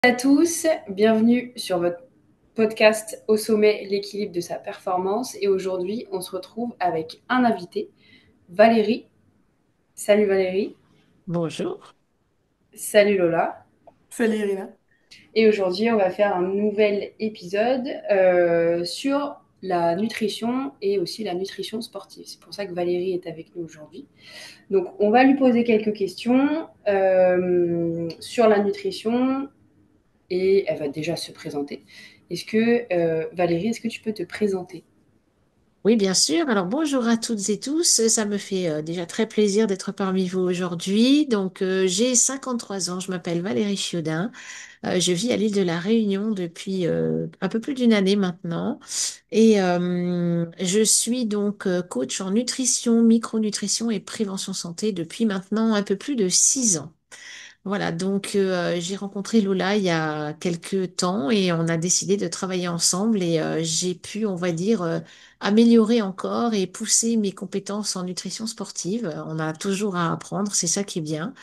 À tous, bienvenue sur votre podcast Au sommet, l'équilibre de sa performance. Et aujourd'hui, on se retrouve avec un invité, Valérie. Salut Valérie. Bonjour. Salut Lola. Salut Irina. Et aujourd'hui, on va faire un nouvel épisode sur la nutrition et aussi la nutrition sportive. C'est pour ça que Valérie est avec nous aujourd'hui. Donc, on va lui poser quelques questions sur la nutrition et elle va déjà se présenter. Valérie, est-ce que tu peux te présenter? Oui, bien sûr. Alors, bonjour à toutes et tous. Ça me fait déjà très plaisir d'être parmi vous aujourd'hui. Donc, j'ai 53 ans. Je m'appelle Valérie Chiodin. Je vis à l'île de la Réunion depuis un peu plus d'une année maintenant. Et je suis donc coach en nutrition, micronutrition et prévention santé depuis maintenant un peu plus de 6 ans. Voilà, donc j'ai rencontré Lola il y a quelques temps et on a décidé de travailler ensemble et j'ai pu, on va dire, améliorer encore et pousser mes compétences en nutrition sportive. On a toujours à apprendre, c'est ça qui est bien.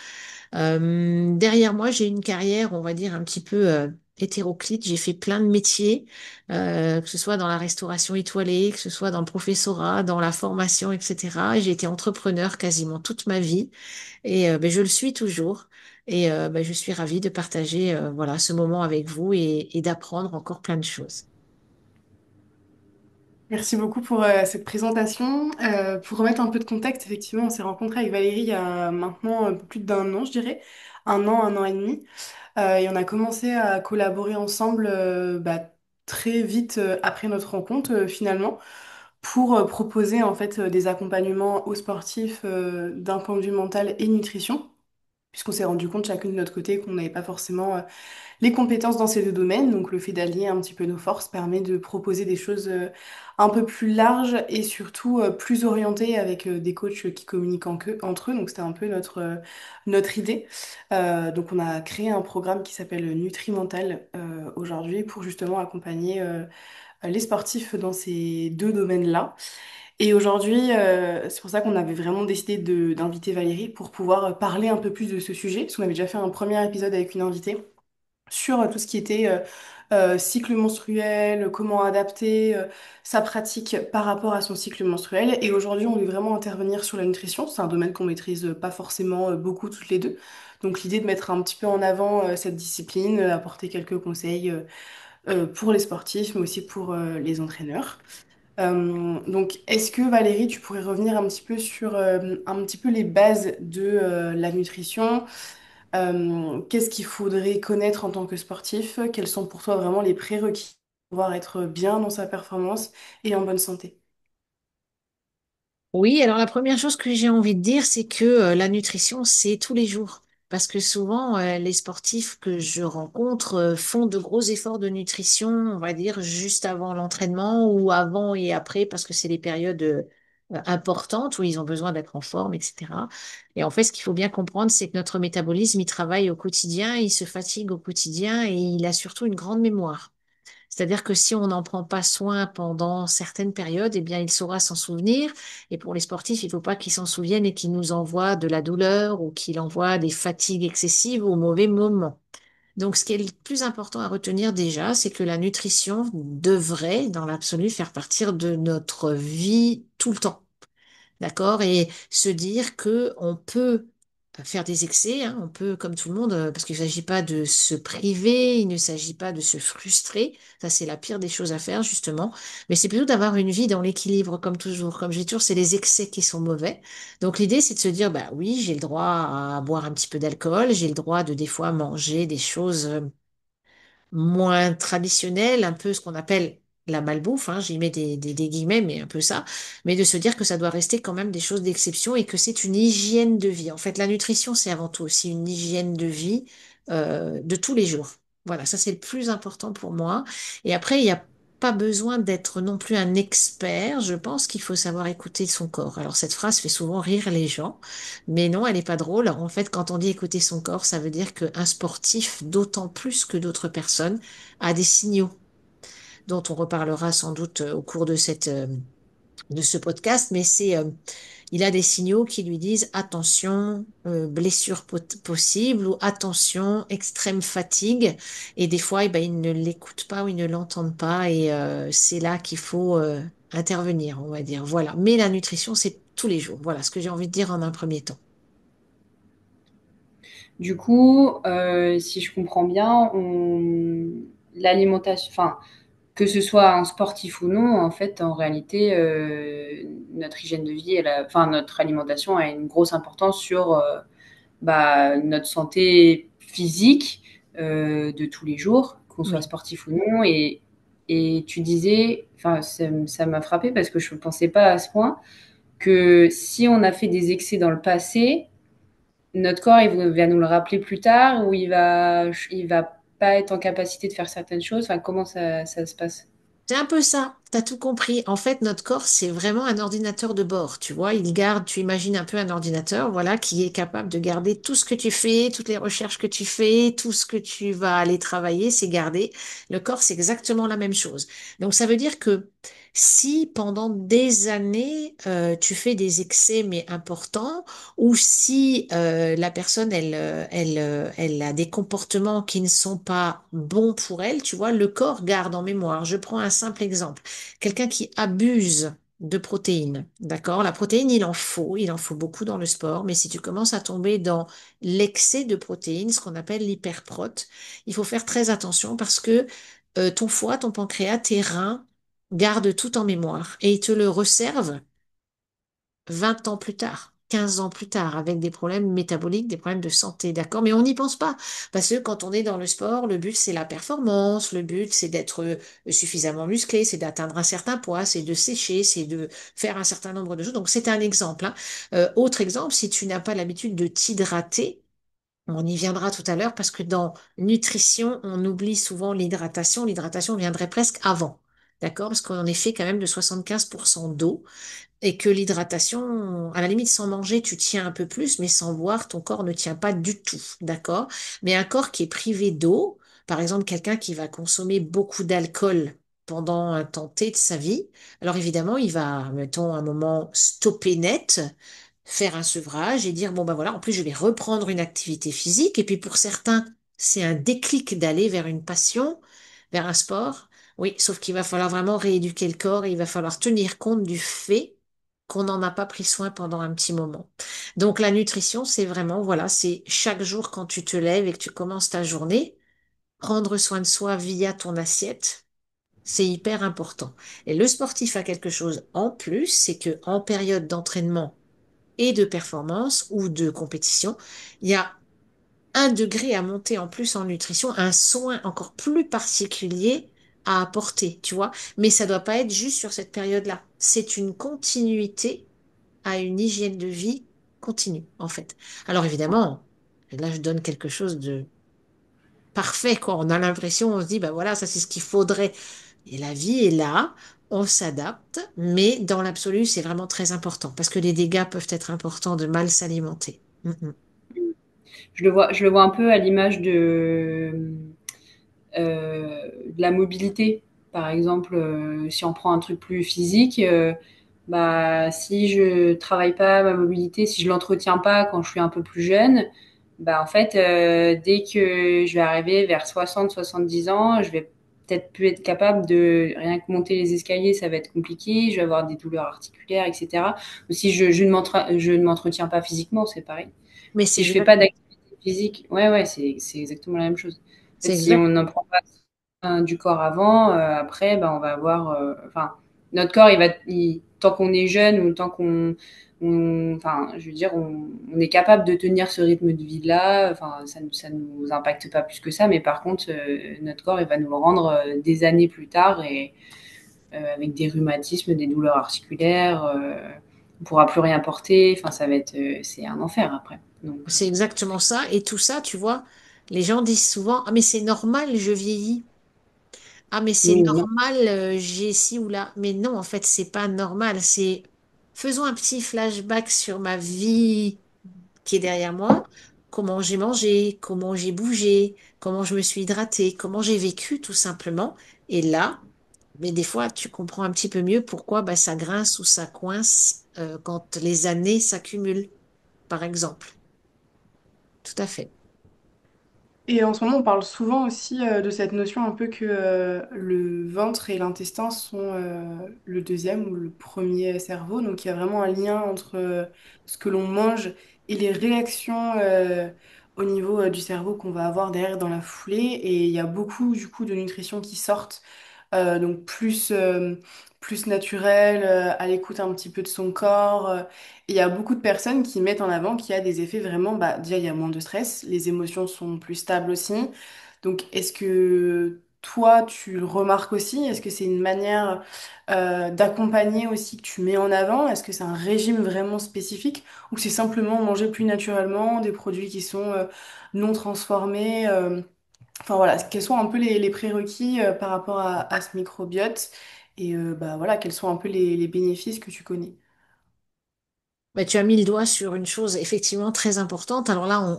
Derrière moi, j'ai une carrière, on va dire, un petit peu hétéroclite. J'ai fait plein de métiers, que ce soit dans la restauration étoilée, que ce soit dans le professorat, dans la formation, etc. J'ai été entrepreneur quasiment toute ma vie. Et ben, je le suis toujours. Et ben, je suis ravie de partager voilà, ce moment avec vous et d'apprendre encore plein de choses. Merci beaucoup pour cette présentation. Pour remettre un peu de contexte, effectivement, on s'est rencontré avec Valérie il y a maintenant un peu plus d'un an, je dirais. Un an et demi. Et on a commencé à collaborer ensemble très vite après notre rencontre, finalement, pour proposer en fait des accompagnements aux sportifs d'un point de vue mental et nutrition, puisqu'on s'est rendu compte chacune de notre côté qu'on n'avait pas forcément les compétences dans ces deux domaines. Donc le fait d'allier un petit peu nos forces permet de proposer des choses un peu plus larges et surtout plus orientées avec des coachs qui communiquent entre eux. Donc c'était un peu notre idée. Donc on a créé un programme qui s'appelle Nutrimental aujourd'hui pour justement accompagner les sportifs dans ces deux domaines-là. Et aujourd'hui, c'est pour ça qu'on avait vraiment décidé d'inviter Valérie pour pouvoir parler un peu plus de ce sujet, parce qu'on avait déjà fait un premier épisode avec une invitée sur tout ce qui était cycle menstruel, comment adapter sa pratique par rapport à son cycle menstruel. Et aujourd'hui, on veut vraiment intervenir sur la nutrition. C'est un domaine qu'on maîtrise pas forcément beaucoup toutes les deux. Donc l'idée de mettre un petit peu en avant cette discipline, apporter quelques conseils pour les sportifs, mais aussi pour les entraîneurs. Donc, est-ce que Valérie, tu pourrais revenir un petit peu sur un petit peu les bases de la nutrition? Qu'est-ce qu'il faudrait connaître en tant que sportif? Quels sont pour toi vraiment les prérequis pour pouvoir être bien dans sa performance et en bonne santé? Oui, alors la première chose que j'ai envie de dire, c'est que la nutrition, c'est tous les jours. Parce que souvent, les sportifs que je rencontre font de gros efforts de nutrition, on va dire, juste avant l'entraînement ou avant et après, parce que c'est les périodes importantes où ils ont besoin d'être en forme, etc. Et en fait, ce qu'il faut bien comprendre, c'est que notre métabolisme, il travaille au quotidien, il se fatigue au quotidien et il a surtout une grande mémoire. C'est-à-dire que si on n'en prend pas soin pendant certaines périodes, eh bien, il saura s'en souvenir. Et pour les sportifs, il ne faut pas qu'ils s'en souviennent et qu'ils nous envoient de la douleur ou qu'ils envoient des fatigues excessives au mauvais moment. Donc, ce qui est le plus important à retenir déjà, c'est que la nutrition devrait, dans l'absolu, faire partir de notre vie tout le temps. D'accord? Et se dire que on peut faire des excès, hein, on peut, comme tout le monde, parce qu'il ne s'agit pas de se priver, il ne s'agit pas de se frustrer, ça c'est la pire des choses à faire justement, mais c'est plutôt d'avoir une vie dans l'équilibre comme toujours. Comme j'ai toujours, c'est les excès qui sont mauvais. Donc l'idée c'est de se dire, bah oui, j'ai le droit à boire un petit peu d'alcool, j'ai le droit de des fois manger des choses moins traditionnel, un peu ce qu'on appelle la malbouffe, hein, j'y mets des guillemets, mais un peu ça, mais de se dire que ça doit rester quand même des choses d'exception et que c'est une hygiène de vie. En fait, la nutrition, c'est avant tout aussi une hygiène de vie de tous les jours. Voilà, ça c'est le plus important pour moi. Et après, il n'y a pas besoin d'être non plus un expert. Je pense qu'il faut savoir écouter son corps. Alors cette phrase fait souvent rire les gens, mais non, elle n'est pas drôle. En fait, quand on dit écouter son corps, ça veut dire qu'un sportif, d'autant plus que d'autres personnes, a des signaux dont on reparlera sans doute au cours de de ce podcast, mais il a des signaux qui lui disent attention, blessure possible ou attention, extrême fatigue. Et des fois, eh ben, ils ne l'écoutent pas ou ils ne l'entendent pas. Et c'est là qu'il faut intervenir, on va dire. Voilà. Mais la nutrition, c'est tous les jours. Voilà ce que j'ai envie de dire en un premier temps. Du coup, si je comprends bien, l'alimentation, enfin, que ce soit un sportif ou non, en fait, en réalité, notre hygiène de vie, enfin, notre alimentation a une grosse importance sur notre santé physique de tous les jours, qu'on soit Oui. sportif ou non. Et tu disais, enfin, ça m'a frappé parce que je ne pensais pas à ce point, que si on a fait des excès dans le passé, notre corps va nous le rappeler plus tard ou il va pas être en capacité de faire certaines choses. Enfin, comment ça se passe? C'est un peu ça, t'as tout compris. En fait, notre corps, c'est vraiment un ordinateur de bord, tu vois. Il garde, tu imagines un peu un ordinateur, voilà, qui est capable de garder tout ce que tu fais, toutes les recherches que tu fais, tout ce que tu vas aller travailler, c'est gardé. Le corps, c'est exactement la même chose. Donc, ça veut dire que si pendant des années, tu fais des excès, mais importants, ou si la personne, elle a des comportements qui ne sont pas bons pour elle, tu vois, le corps garde en mémoire. Je prends un simple exemple. Quelqu'un qui abuse de protéines, d'accord? La protéine, il en faut beaucoup dans le sport, mais si tu commences à tomber dans l'excès de protéines, ce qu'on appelle l'hyperprote, il faut faire très attention parce que ton foie, ton pancréas, tes reins gardent tout en mémoire et ils te le resservent 20 ans plus tard, 15 ans plus tard, avec des problèmes métaboliques, des problèmes de santé, d'accord? Mais on n'y pense pas, parce que quand on est dans le sport, le but, c'est la performance, le but, c'est d'être suffisamment musclé, c'est d'atteindre un certain poids, c'est de sécher, c'est de faire un certain nombre de choses. Donc, c'est un exemple, hein. Autre exemple, si tu n'as pas l'habitude de t'hydrater, on y viendra tout à l'heure, parce que dans nutrition, on oublie souvent l'hydratation. L'hydratation viendrait presque avant. D'accord? Parce qu'on est fait quand même de 75% d'eau et que l'hydratation, à la limite, sans manger, tu tiens un peu plus, mais sans boire, ton corps ne tient pas du tout, d'accord? Mais un corps qui est privé d'eau, par exemple, quelqu'un qui va consommer beaucoup d'alcool pendant un temps T de sa vie, alors évidemment, il va, mettons, un moment stopper net, faire un sevrage et dire, bon, ben voilà, en plus, je vais reprendre une activité physique. Et puis pour certains, c'est un déclic d'aller vers une passion, vers un sport. Oui, sauf qu'il va falloir vraiment rééduquer le corps et il va falloir tenir compte du fait qu'on n'en a pas pris soin pendant un petit moment. Donc la nutrition, c'est vraiment, voilà, c'est chaque jour quand tu te lèves et que tu commences ta journée, prendre soin de soi via ton assiette, c'est hyper important. Et le sportif a quelque chose en plus, c'est que en période d'entraînement et de performance ou de compétition, il y a un degré à monter en plus en nutrition, un soin encore plus particulier à apporter, tu vois. Mais ça doit pas être juste sur cette période-là. C'est une continuité à une hygiène de vie continue, en fait. Alors évidemment, là je donne quelque chose de parfait, quoi. On a l'impression, on se dit, bah voilà, ça c'est ce qu'il faudrait. Et la vie est là, on s'adapte, mais dans l'absolu, c'est vraiment très important parce que les dégâts peuvent être importants de mal s'alimenter. Mhm. Je le vois un peu à l'image de la mobilité. Par exemple, si on prend un truc plus physique, bah, si je travaille pas ma mobilité, si je l'entretiens pas quand je suis un peu plus jeune, bah, en fait, dès que je vais arriver vers 60-70 ans, je vais peut-être plus être capable de rien que monter les escaliers, ça va être compliqué, je vais avoir des douleurs articulaires, etc. Ou si je ne m'entretiens pas physiquement, c'est pareil. Mais Si je fais pas d'activité physique, ouais, c'est exactement la même chose. En fait, c'est si exact. on n'en prend pas du corps avant, après, ben, on va avoir, enfin, notre corps, tant qu'on est jeune ou tant enfin, je veux dire, on est capable de tenir ce rythme de vie-là. Enfin, ça nous impacte pas plus que ça, mais par contre, notre corps, il va nous le rendre des années plus tard et avec des rhumatismes, des douleurs articulaires. On pourra plus rien porter. Enfin, c'est un enfer après. Donc, C'est exactement ça. Et tout ça, tu vois, les gens disent souvent, ah mais c'est normal, je vieillis. Ah mais c'est oui, non. normal, j'ai ci ou là. Mais non, en fait, c'est pas normal. C'est faisons un petit flashback sur ma vie qui est derrière moi, comment j'ai mangé, comment j'ai bougé, comment je me suis hydratée, comment j'ai vécu tout simplement. Et là, Mais des fois, tu comprends un petit peu mieux pourquoi bah, ça grince ou ça coince quand les années s'accumulent, par exemple. Tout à fait. Et en ce moment, on parle souvent aussi de cette notion un peu que le ventre et l'intestin sont le deuxième ou le premier cerveau. Donc il y a vraiment un lien entre ce que l'on mange et les réactions au niveau du cerveau qu'on va avoir derrière dans la foulée. Et il y a beaucoup du coup de nutrition qui sortent, donc plus naturel, à l'écoute un petit peu de son corps. Il y a beaucoup de personnes qui mettent en avant qu'il y a des effets vraiment, bah, déjà il y a moins de stress, les émotions sont plus stables aussi. Donc est-ce que toi tu le remarques aussi? Est-ce que c'est une manière d'accompagner aussi que tu mets en avant? Est-ce que c'est un régime vraiment spécifique ou c'est simplement manger plus naturellement des produits qui sont non transformés? Enfin voilà, quels sont un peu les prérequis par rapport à ce microbiote et bah voilà, quels sont un peu les bénéfices que tu connais. Bah, tu as mis le doigt sur une chose effectivement très importante. Alors là,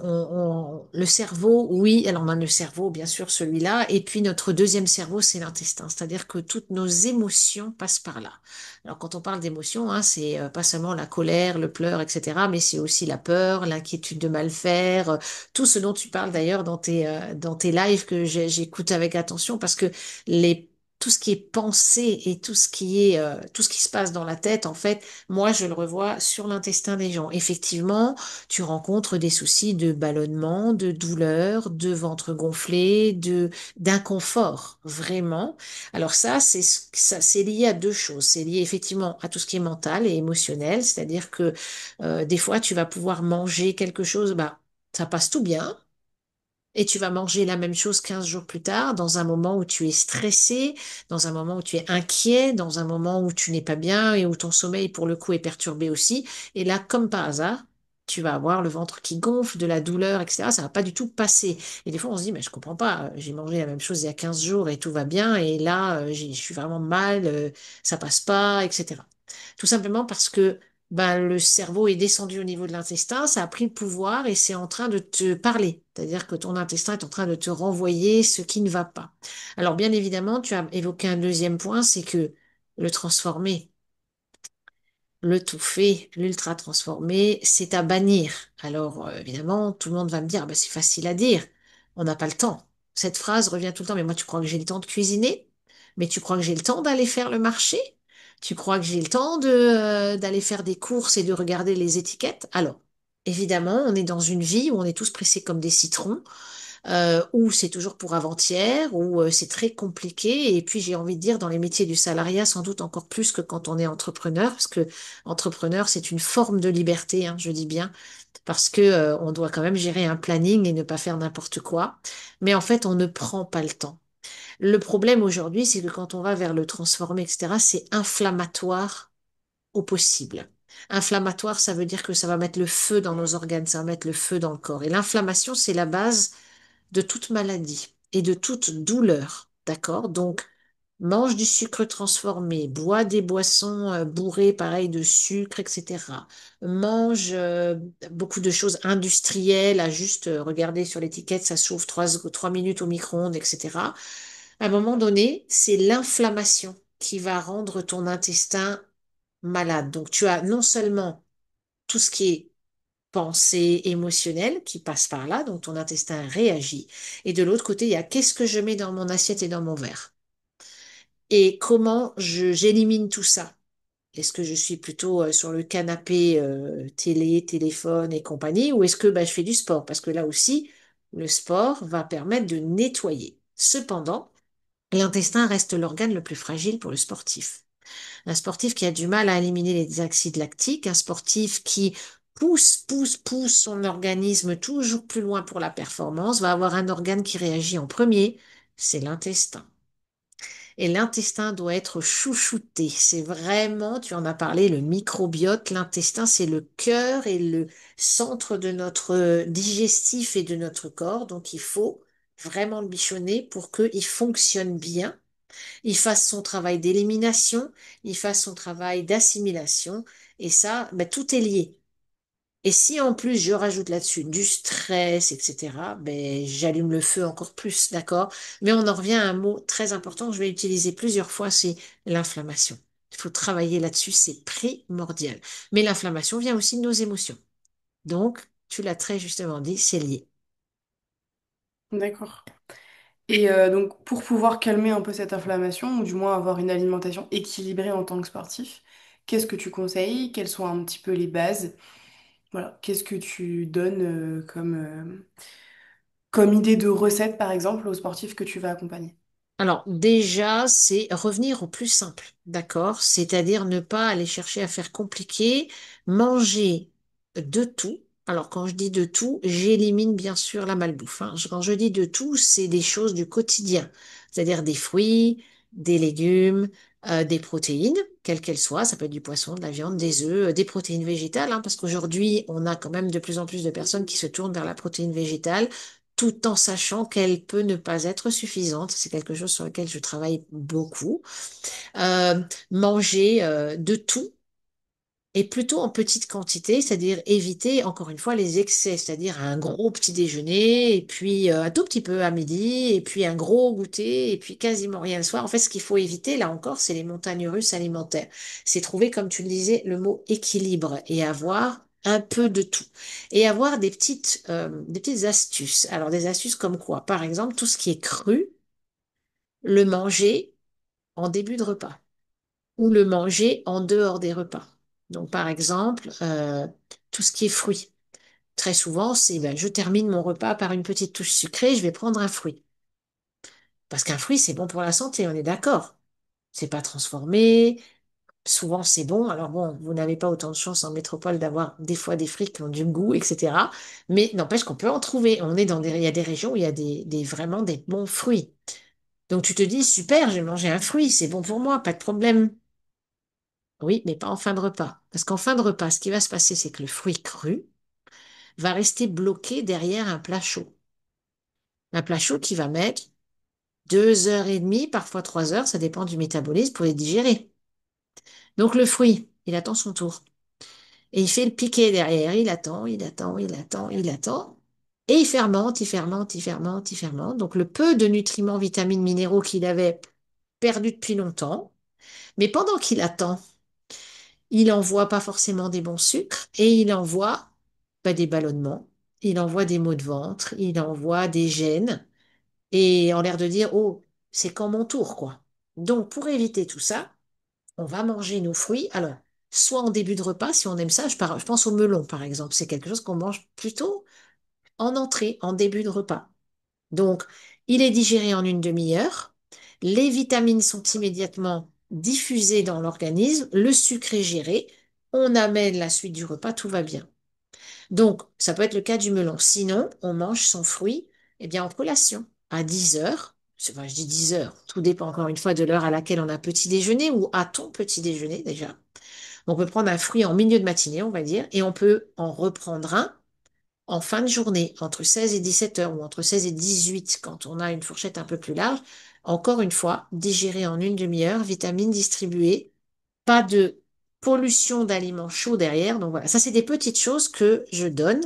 le cerveau, oui, alors on a le cerveau, bien sûr, celui-là, et puis notre deuxième cerveau, c'est l'intestin. C'est-à-dire que toutes nos émotions passent par là. Alors quand on parle d'émotions, hein, c'est pas seulement la colère, le pleur, etc., mais c'est aussi la peur, l'inquiétude de mal faire, tout ce dont tu parles d'ailleurs dans tes lives que j'écoute avec attention parce que tout ce qui est pensée et tout ce qui se passe dans la tête, en fait, moi, je le revois sur l'intestin des gens. Effectivement, tu rencontres des soucis de ballonnement, de douleur, de ventre gonflé, d'inconfort, vraiment. Alors ça, c'est lié à deux choses. C'est lié effectivement à tout ce qui est mental et émotionnel, c'est-à-dire que des fois, tu vas pouvoir manger quelque chose, bah, ça passe tout bien. Et tu vas manger la même chose 15 jours plus tard, dans un moment où tu es stressé, dans un moment où tu es inquiet, dans un moment où tu n'es pas bien et où ton sommeil, pour le coup, est perturbé aussi. Et là, comme par hasard, tu vas avoir le ventre qui gonfle, de la douleur, etc. Ça va pas du tout passer. Et des fois, on se dit, mais je comprends pas, j'ai mangé la même chose il y a 15 jours et tout va bien, et là, je suis vraiment mal, ça passe pas, etc. Tout simplement parce que ben, le cerveau est descendu au niveau de l'intestin, ça a pris le pouvoir et c'est en train de te parler. C'est-à-dire que ton intestin est en train de te renvoyer ce qui ne va pas. Alors bien évidemment, tu as évoqué un deuxième point, c'est que le transformer, le tout fait, l'ultra transformé, c'est à bannir. Alors, évidemment, tout le monde va me dire, ah ben, c'est facile à dire, on n'a pas le temps. Cette phrase revient tout le temps, mais moi, tu crois que j'ai le temps de cuisiner? Mais tu crois que j'ai le temps d'aller faire le marché? Tu crois que j'ai le temps d'aller faire des courses et de regarder les étiquettes? Alors, évidemment, on est dans une vie où on est tous pressés comme des citrons, où c'est toujours pour avant-hier, où c'est très compliqué. Et puis j'ai envie de dire, dans les métiers du salariat, sans doute encore plus que quand on est entrepreneur, parce que entrepreneur, c'est une forme de liberté, hein, je dis bien, parce que on doit quand même gérer un planning et ne pas faire n'importe quoi. Mais en fait, on ne prend pas le temps. Le problème aujourd'hui, c'est que quand on va vers le transformé, etc., c'est inflammatoire au possible. Inflammatoire, ça veut dire que ça va mettre le feu dans nos organes, ça va mettre le feu dans le corps. Et l'inflammation, c'est la base de toute maladie et de toute douleur. D'accord? Donc, mange du sucre transformé, bois des boissons bourrées, pareil, de sucre, etc. Mange beaucoup de choses industrielles, à juste regarder sur l'étiquette, ça s'ouvre 3 minutes au micro-ondes, etc. À un moment donné, c'est l'inflammation qui va rendre ton intestin malade. Donc, tu as non seulement tout ce qui est pensée émotionnelle qui passe par là, donc ton intestin réagit. Et de l'autre côté, il y a qu'est-ce que je mets dans mon assiette et dans mon verre. Et comment j'élimine tout ça. Est-ce que je suis plutôt sur le canapé télé, téléphone et compagnie, ou est-ce que bah, je fais du sport? Parce que là aussi, le sport va permettre de nettoyer. Cependant, l'intestin reste l'organe le plus fragile pour le sportif. Un sportif qui a du mal à éliminer les acides lactiques, un sportif qui pousse son organisme toujours plus loin pour la performance, va avoir un organe qui réagit en premier, c'est l'intestin. Et l'intestin doit être chouchouté. C'est vraiment, tu en as parlé, le microbiote. L'intestin, c'est le cœur et le centre de notre digestif et de notre corps. Donc, il faut vraiment le bichonner pour qu'il fonctionne bien, il fasse son travail d'élimination, il fasse son travail d'assimilation, et ça, ben, tout est lié. Et si en plus je rajoute là-dessus du stress, etc., ben, j'allume le feu encore plus, d'accord? Mais on en revient à un mot très important que je vais utiliser plusieurs fois, c'est l'inflammation. Il faut travailler là-dessus, c'est primordial. Mais l'inflammation vient aussi de nos émotions. Donc, tu l'as très justement dit, c'est lié. D'accord. Et donc, pour pouvoir calmer un peu cette inflammation, ou du moins avoir une alimentation équilibrée en tant que sportif, qu'est-ce que tu conseilles? Quelles sont un petit peu les bases? Voilà. Qu'est-ce que tu donnes comme idée de recette, par exemple, aux sportifs que tu vas accompagner? Alors déjà, c'est revenir au plus simple, d'accord? C'est-à-dire ne pas aller chercher à faire compliqué, manger de tout. Alors quand je dis de tout, j'élimine bien sûr la malbouffe, hein. Quand je dis de tout, c'est des choses du quotidien, c'est-à-dire des fruits, des légumes, des protéines, quelles qu'elles soient. Ça peut être du poisson, de la viande, des œufs, des protéines végétales, hein, parce qu'aujourd'hui, on a quand même de plus en plus de personnes qui se tournent vers la protéine végétale tout en sachant qu'elle peut ne pas être suffisante. C'est quelque chose sur lequel je travaille beaucoup. Euh, Manger de tout et plutôt en petite quantité, c'est-à-dire éviter encore une fois les excès, c'est-à-dire un gros petit déjeuner et puis un tout petit peu à midi et puis un gros goûter et puis quasiment rien le soir. En fait, ce qu'il faut éviter, là encore, c'est les montagnes russes alimentaires. C'est trouver, comme tu le disais, le mot équilibre et avoir un peu de tout. Et avoir des petites astuces. Alors, des astuces comme quoi? Par exemple, tout ce qui est cru, le manger en début de repas ou le manger en dehors des repas. Donc, par exemple, tout ce qui est fruits. Très souvent, c'est ben, je termine mon repas par une petite touche sucrée, je vais prendre un fruit. Parce qu'un fruit, c'est bon pour la santé, on est d'accord. C'est pas transformé, souvent c'est bon. Alors bon, vous n'avez pas autant de chance en métropole d'avoir des fois des fruits qui ont du goût, etc. Mais n'empêche qu'on peut en trouver. On est dans il y a des régions où il y a vraiment des bons fruits. Donc tu te dis, super, j'ai mangé un fruit, c'est bon pour moi, pas de problème. Oui, mais pas en fin de repas. Parce qu'en fin de repas, ce qui va se passer, c'est que le fruit cru va rester bloqué derrière un plat chaud. Un plat chaud qui va mettre 2 heures et demie, parfois 3 heures, ça dépend du métabolisme pour les digérer. Donc le fruit, il attend son tour. Et il fait le piqué derrière, il attend, il attend, il attend, il attend. Et il fermente, il fermente, il fermente, il fermente. Donc le peu de nutriments, vitamines, minéraux qu'il avait perdu depuis longtemps. Mais pendant qu'il attend, il envoie pas forcément des bons sucres et il envoie des ballonnements, il envoie des maux de ventre, il envoie des gènes et en l'air de dire, oh, c'est quand mon tour, quoi. Donc, pour éviter tout ça, on va manger nos fruits. Alors, soit en début de repas, si on aime ça, je pense au melon, par exemple. C'est quelque chose qu'on mange plutôt en entrée, en début de repas. Donc, il est digéré en une demi-heure. Les vitamines sont immédiatement diffusées dans l'organisme. Le sucre est géré. On amène la suite du repas, tout va bien. Donc, ça peut être le cas du melon. Sinon, on mange son fruit, eh bien, en collation, à 10 heures. Enfin, je dis 10 heures. Tout dépend encore une fois de l'heure à laquelle on a petit déjeuner ou à ton petit déjeuner déjà. On peut prendre un fruit en milieu de matinée, on va dire, et on peut en reprendre un en fin de journée, entre 16 et 17 heures ou entre 16 et 18 quand on a une fourchette un peu plus large. Encore une fois, digéré en une demi-heure, vitamines distribuées, pas de pollution d'aliments chauds derrière. Donc voilà, ça c'est des petites choses que je donne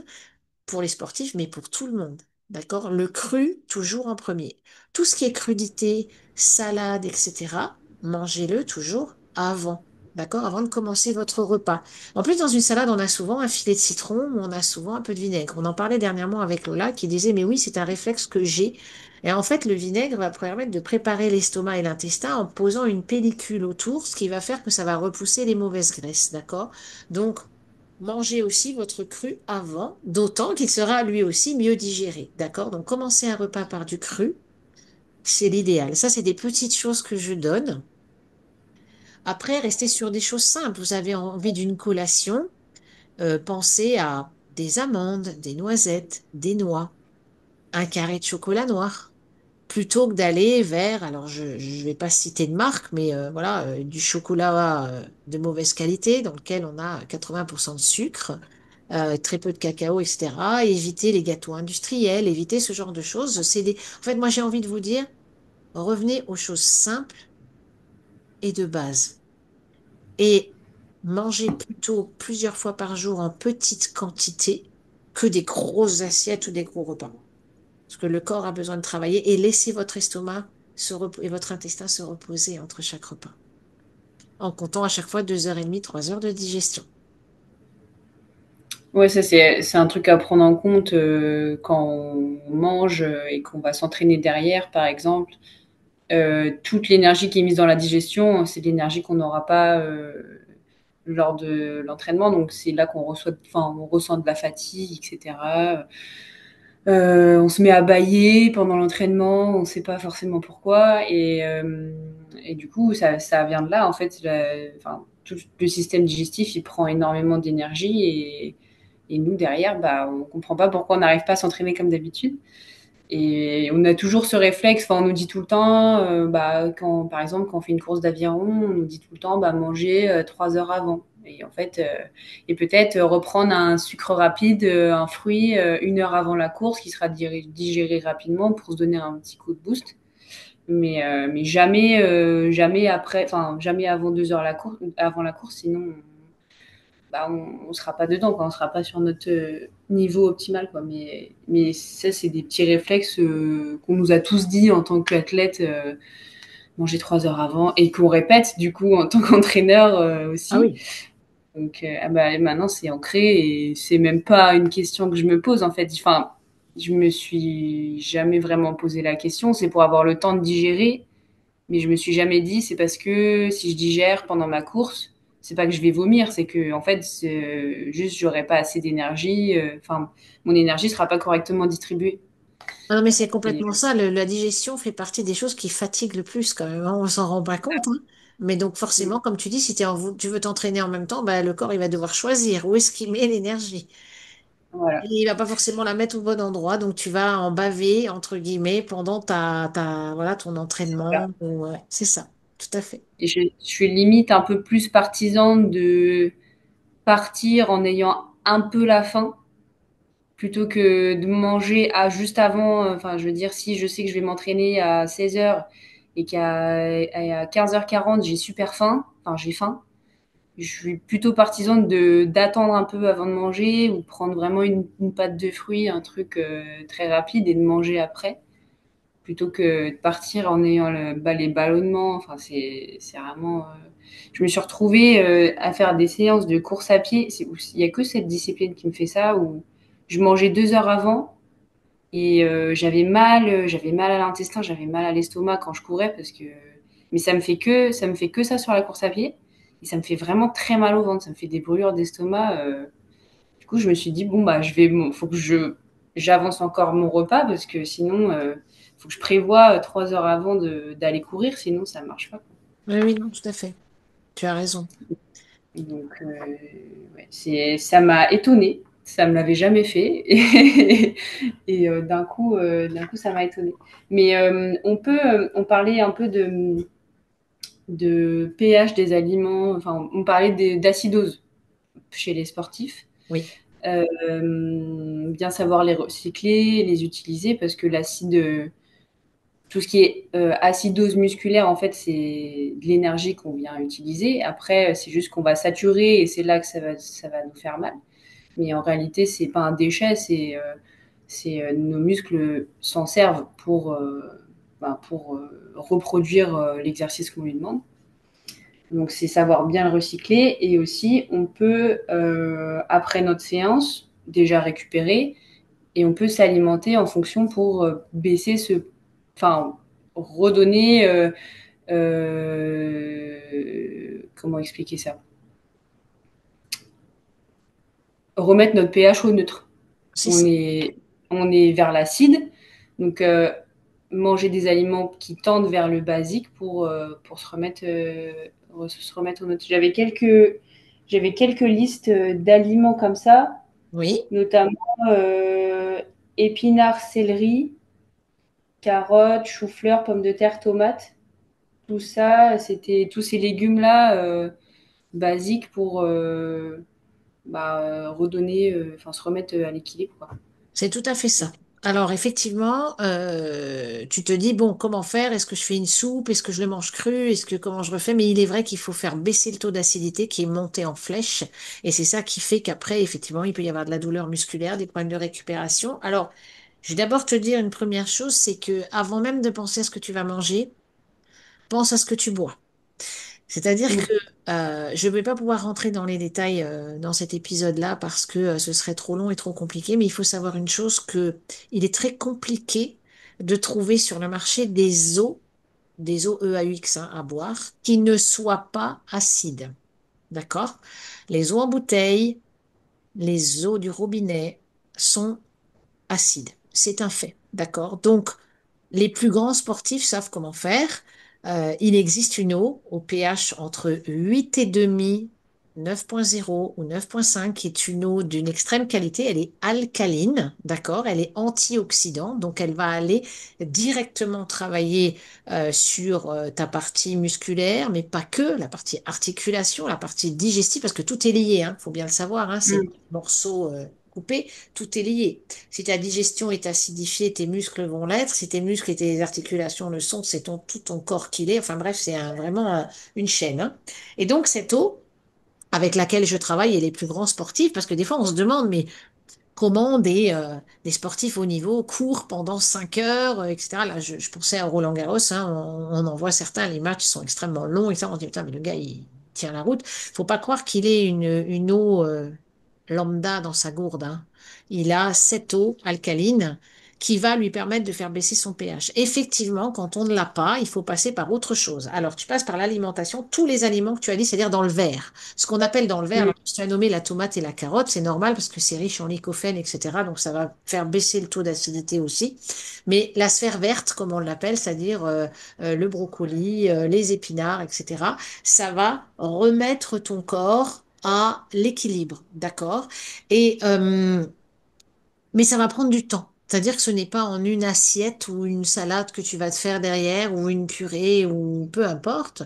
pour les sportifs, mais pour tout le monde. D'accord? Le cru, toujours en premier. Tout ce qui est crudité, salade, etc., mangez-le toujours avant. D'accord? Avant de commencer votre repas. En plus, dans une salade, on a souvent un filet de citron ou on a souvent un peu de vinaigre. On en parlait dernièrement avec Lola qui disait, mais oui, c'est un réflexe que j'ai. Et en fait, le vinaigre va permettre de préparer l'estomac et l'intestin en posant une pellicule autour, ce qui va faire que ça va repousser les mauvaises graisses. D'accord? Donc, mangez aussi votre cru avant, d'autant qu'il sera lui aussi mieux digéré. D'accord? Donc, commencer un repas par du cru, c'est l'idéal. Ça, c'est des petites choses que je donne. Après, restez sur des choses simples. Vous avez envie d'une collation, pensez à des amandes, des noisettes, des noix, un carré de chocolat noir. Plutôt que d'aller vers, alors je ne vais pas citer de marque, mais voilà, du chocolat de mauvaise qualité dans lequel on a 80% de sucre, très peu de cacao, etc. Éviter les gâteaux industriels, éviter ce genre de choses. En fait, moi j'ai envie de vous dire, revenez aux choses simples et de base. Et Mangez plutôt plusieurs fois par jour en petite quantité que des grosses assiettes ou des gros repas. Parce que le corps a besoin de travailler et laissez votre estomac et votre intestin se reposer entre chaque repas. En comptant à chaque fois 2h30, 3 heures de digestion. Ouais, ça c'est un truc à prendre en compte quand on mange et qu'on va s'entraîner derrière, par exemple. Toute l'énergie qui est mise dans la digestion, c'est l'énergie qu'on n'aura pas lors de l'entraînement. Donc c'est là qu'on reçoit, enfin, on ressent de la fatigue, etc. On se met à bâiller pendant l'entraînement, on ne sait pas forcément pourquoi, et du coup ça vient de là en fait. Enfin, tout le système digestif il prend énormément d'énergie et nous derrière, bah, on comprend pas pourquoi on n'arrive pas à s'entraîner comme d'habitude. Et on a toujours ce réflexe, enfin, on nous dit tout le temps, bah, quand, par exemple, quand on fait une course d'aviron, on nous dit tout le temps, bah, manger 3 heures avant. Et en fait, et peut-être reprendre un sucre rapide, un fruit, 1 heure avant la course, qui sera digéré rapidement pour se donner un petit coup de boost. Mais jamais, jamais après, enfin, jamais avant 2 heures avant la course, sinon bah, on ne sera pas dedans, quoi. On ne sera pas sur notre niveau optimal. Quoi. Mais ça, c'est des petits réflexes qu'on nous a tous dit en tant qu'athlète, manger 3 heures avant, et qu'on répète du coup en tant qu'entraîneur Ah aussi. oui. Donc ah bah, maintenant, c'est ancré et c'est même pas une question que je me pose en fait. Enfin, je me suis jamais vraiment posé la question. C'est pour avoir le temps de digérer, mais je me suis jamais dit, c'est parce que si je digère pendant ma course, c'est pas que je vais vomir, c'est que en fait, juste j'aurai pas assez d'énergie. Enfin, mon énergie sera pas correctement distribuée. Ah non, mais c'est Et complètement ça. La digestion fait partie des choses qui fatiguent le plus quand même, hein. On s'en rend pas compte, hein. Mais donc forcément, comme tu dis, si tu veux t'entraîner en même temps, bah, le corps il va devoir choisir où est-ce qu'il met l'énergie. Et voilà, il va pas forcément la mettre au bon endroit, donc tu vas en baver, entre guillemets, pendant voilà, ton c'est ça. entraînement. Ouais, c'est ça, tout à fait. Et je suis limite un peu plus partisane de partir en ayant un peu la faim plutôt que de manger à juste avant. Enfin, je veux dire, si je sais que je vais m'entraîner à 16 heures et qu'à 15h40, j'ai super faim, enfin, j'ai faim, je suis plutôt partisane d'attendre un peu avant de manger ou prendre vraiment une pâte de fruits, un truc très rapide et de manger après, plutôt que de partir en ayant les ballonnements. Enfin, c'est vraiment. Je me suis retrouvée à faire des séances de course à pied. Il n'y a que cette discipline qui me fait ça, où je mangeais 2 heures avant et j'avais mal à l'intestin, j'avais mal à l'estomac quand je courais parce que. Mais ça me fait que ça sur la course à pied. Et ça me fait vraiment très mal au ventre, ça me fait des brûlures d'estomac. Du coup, je me suis dit, bon, bah, faut que j'avance encore mon repas parce que sinon, faut que je prévoie 3 heures avant d'aller courir, sinon ça marche pas. Oui, oui, non, tout à fait. Tu as raison. Donc, ouais, ça m'a étonnée. Ça me l'avait jamais fait. Et d'un coup, ça m'a étonnée. Mais on parlait un peu de pH des aliments, enfin, on parlait d'acidose chez les sportifs. Oui, Bien savoir les recycler, les utiliser, parce que tout ce qui est acidose musculaire, en fait, c'est de l'énergie qu'on vient utiliser. Après, c'est juste qu'on va saturer et c'est là que ça va nous faire mal. Mais en réalité, c'est pas un déchet, nos muscles s'en servent pour reproduire l'exercice qu'on lui demande. Donc, c'est savoir bien le recycler. Et aussi, on peut, après notre séance, déjà récupérer et on peut s'alimenter en fonction pour baisser enfin, redonner, comment expliquer ça? Remettre notre pH au neutre. c'est On ça. est, on est vers l'acide, donc manger des aliments qui tendent vers le basique pour se remettre au neutre. J'avais quelques listes d'aliments comme ça, Oui, notamment épinards, céleri, carottes, chou-fleur, pommes de terre, tomates. Tout ça, c'était tous ces légumes-là basiques pour redonner, enfin se remettre à l'équilibre, quoi. c'est tout à fait ça. Alors effectivement, tu te dis, bon, comment faire? Est-ce que je fais une soupe? Est-ce que je le mange cru? Est-ce que comment je refais? Mais il est vrai qu'il faut faire baisser le taux d'acidité qui est monté en flèche. Et c'est ça qui fait qu'après, effectivement, il peut y avoir de la douleur musculaire, des problèmes de récupération. Alors, je vais d'abord te dire une première chose, c'est que avant même de penser à ce que tu vas manger, pense à ce que tu bois. C'est-à-dire que Mm. je ne vais pas pouvoir rentrer dans les détails dans cet épisode-là parce que ce serait trop long et trop compliqué, mais il faut savoir une chose que il est très compliqué de trouver sur le marché des eaux EAUX hein, à boire, qui ne soient pas acides. D'accord? Les eaux en bouteille, les eaux du robinet sont acide. C'est un fait, d'accord? Donc, les plus grands sportifs savent comment faire. Il existe une eau au pH entre 8,5, 9,0 ou 9,5, qui est une eau d'une extrême qualité. Elle est alcaline, d'accord? Elle est antioxydante, donc elle va aller directement travailler sur ta partie musculaire, mais pas que, la partie articulation, la partie digestive, parce que tout est lié, hein, faut bien le savoir, hein, c'est Mm. morceaux coupés, tout est lié. Si ta digestion est acidifiée, tes muscles vont l'être. Si tes muscles et tes articulations le sont, c'est tout ton corps qui l'est. Enfin bref, c'est vraiment une chaîne, hein. Et donc cette eau avec laquelle je travaille et les plus grands sportifs, parce que des fois on se demande, mais comment des sportifs au niveau courent pendant 5 heures, etc. Là, je pensais à Roland-Garros, hein, on en voit certains, les matchs sont extrêmement longs, et ça, on se dit, putain, mais le gars, il tient la route. Faut pas croire qu'il ait une eau lambda dans sa gourde, hein. Il a cette eau alcaline qui va lui permettre de faire baisser son pH. Effectivement, quand on ne l'a pas, il faut passer par autre chose. Alors, tu passes par l'alimentation, tous les aliments que tu as dit, c'est-à-dire dans le verre. Ce qu'on appelle dans le verre, Mm. alors, tu as nommé la tomate et la carotte, c'est normal parce que c'est riche en lycopène, etc. Donc ça va faire baisser le taux d'acidité aussi. Mais la sphère verte, comme on l'appelle, c'est-à-dire le brocoli, les épinards, etc., ça va remettre ton corps à l'équilibre, d'accord? Et mais ça va prendre du temps. C'est-à-dire que ce n'est pas en une assiette ou une salade que tu vas te faire derrière ou une purée ou peu importe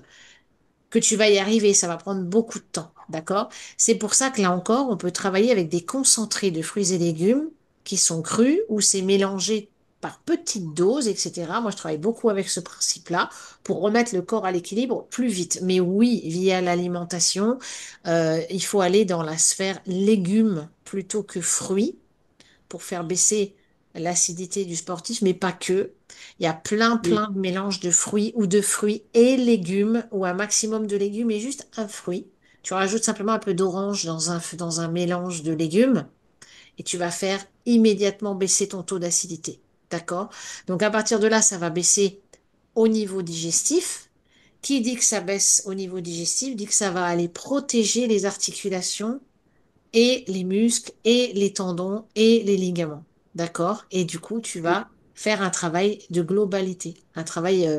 que tu vas y arriver. Ça va prendre beaucoup de temps, d'accord? C'est pour ça que là encore, on peut travailler avec des concentrés de fruits et légumes qui sont crus ou c'est mélangé par petites doses, etc. Moi, je travaille beaucoup avec ce principe-là pour remettre le corps à l'équilibre plus vite. Mais oui, via l'alimentation, il faut aller dans la sphère légumes plutôt que fruits pour faire baisser l'acidité du sportif, mais pas que. Il y a Oui. plein de mélanges de fruits ou de fruits et légumes ou un maximum de légumes et juste un fruit. Tu rajoutes simplement un peu d'orange dans un mélange de légumes et tu vas faire immédiatement baisser ton taux d'acidité. D'accord? Donc à partir de là, ça va baisser au niveau digestif. Qui dit que ça baisse au niveau digestif dit que ça va aller protéger les articulations et les muscles et les tendons et les ligaments. D'accord? Et du coup, tu vas faire un travail de globalité, un travail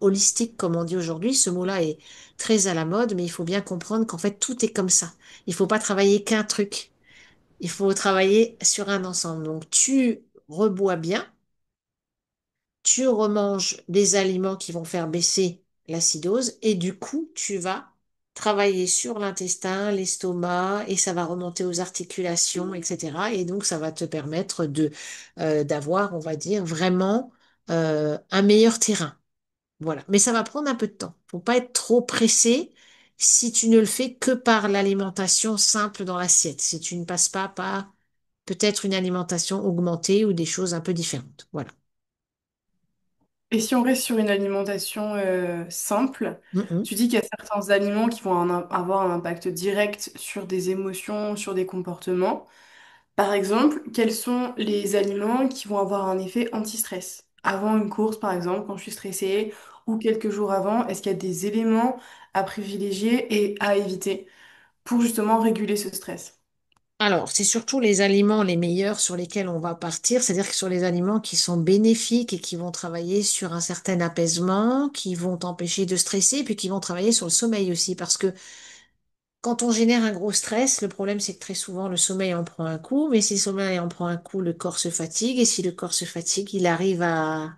holistique, comme on dit aujourd'hui. Ce mot-là est très à la mode, mais il faut bien comprendre qu'en fait, tout est comme ça. Il faut pas travailler qu'un truc. Il faut travailler sur un ensemble. Donc, tu rebois bien, tu remanges des aliments qui vont faire baisser l'acidose et du coup, tu vas travailler sur l'intestin, l'estomac et ça va remonter aux articulations, etc. Et donc, ça va te permettre d'avoir, on va dire, vraiment un meilleur terrain. Voilà. Mais ça va prendre un peu de temps. Faut pas être trop pressé si tu ne le fais que par l'alimentation simple dans l'assiette. Si tu ne passes pas par peut-être une alimentation augmentée ou des choses un peu différentes. Voilà. Et si on reste sur une alimentation simple, Mhm. tu dis qu'il y a certains aliments qui vont avoir un impact direct sur des émotions, sur des comportements. Par exemple, quels sont les aliments qui vont avoir un effet anti-stress? Avant une course, par exemple, quand je suis stressée, ou quelques jours avant, est-ce qu'il y a des éléments à privilégier et à éviter pour justement réguler ce stress? Alors, c'est surtout les aliments les meilleurs sur lesquels on va partir, c'est-à-dire que sur les aliments qui sont bénéfiques et qui vont travailler sur un certain apaisement, qui vont t'empêcher de stresser, puis qui vont travailler sur le sommeil aussi, parce que quand on génère un gros stress, le problème c'est que très souvent le sommeil en prend un coup, mais si le sommeil en prend un coup, le corps se fatigue, et si le corps se fatigue, il arrive à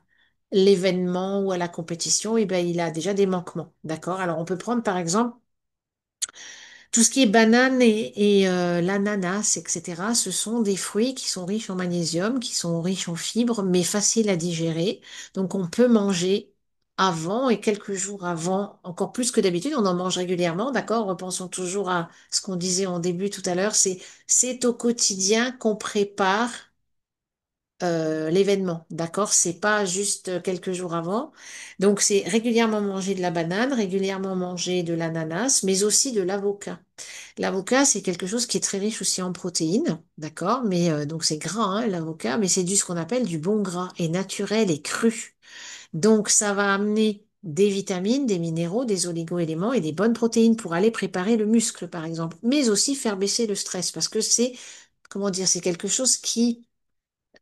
l'événement ou à la compétition, et ben il a déjà des manquements, d'accord? Alors on peut prendre par exemple Tout ce qui est banane et l'ananas, etc., ce sont des fruits qui sont riches en magnésium, qui sont riches en fibres, mais faciles à digérer. Donc, on peut manger avant et quelques jours avant, encore plus que d'habitude. On en mange régulièrement, d'accord? Repensons toujours à ce qu'on disait en début tout à l'heure. C'est au quotidien qu'on prépare l'événement, d'accord? C'est pas juste quelques jours avant. Donc, c'est régulièrement manger de la banane, régulièrement manger de l'ananas, mais aussi de l'avocat. L'avocat, c'est quelque chose qui est très riche aussi en protéines, d'accord? Mais donc c'est gras, hein, l'avocat, mais c'est du ce qu'on appelle du bon gras et naturel et cru. Donc ça va amener des vitamines, des minéraux, des oligo-éléments et des bonnes protéines pour aller préparer le muscle, par exemple, mais aussi faire baisser le stress parce que c'est, comment dire, c'est quelque chose qui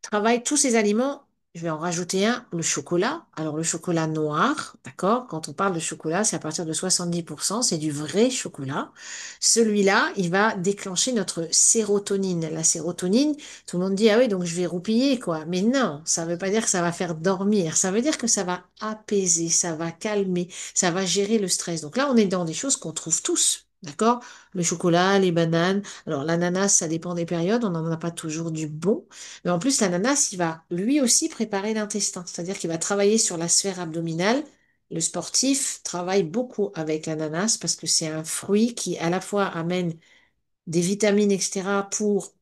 travaille tous ces aliments. Je vais en rajouter un, le chocolat. Alors le chocolat noir, d'accord? Quand on parle de chocolat, c'est à partir de 70%, c'est du vrai chocolat. Celui-là, il va déclencher notre sérotonine. La sérotonine, tout le monde dit, ah oui, donc je vais roupiller, quoi. Mais non, ça ne veut pas dire que ça va faire dormir. Ça veut dire que ça va apaiser, ça va calmer, ça va gérer le stress. Donc là, on est dans des choses qu'on trouve tous. D'accord? Le chocolat, les bananes. Alors, l'ananas, ça dépend des périodes. On n'en a pas toujours du bon. Mais en plus, l'ananas, il va lui aussi préparer l'intestin, c'est-à-dire qu'il va travailler sur la sphère abdominale. Le sportif travaille beaucoup avec l'ananas parce que c'est un fruit qui à la fois amène des vitamines, etc., pour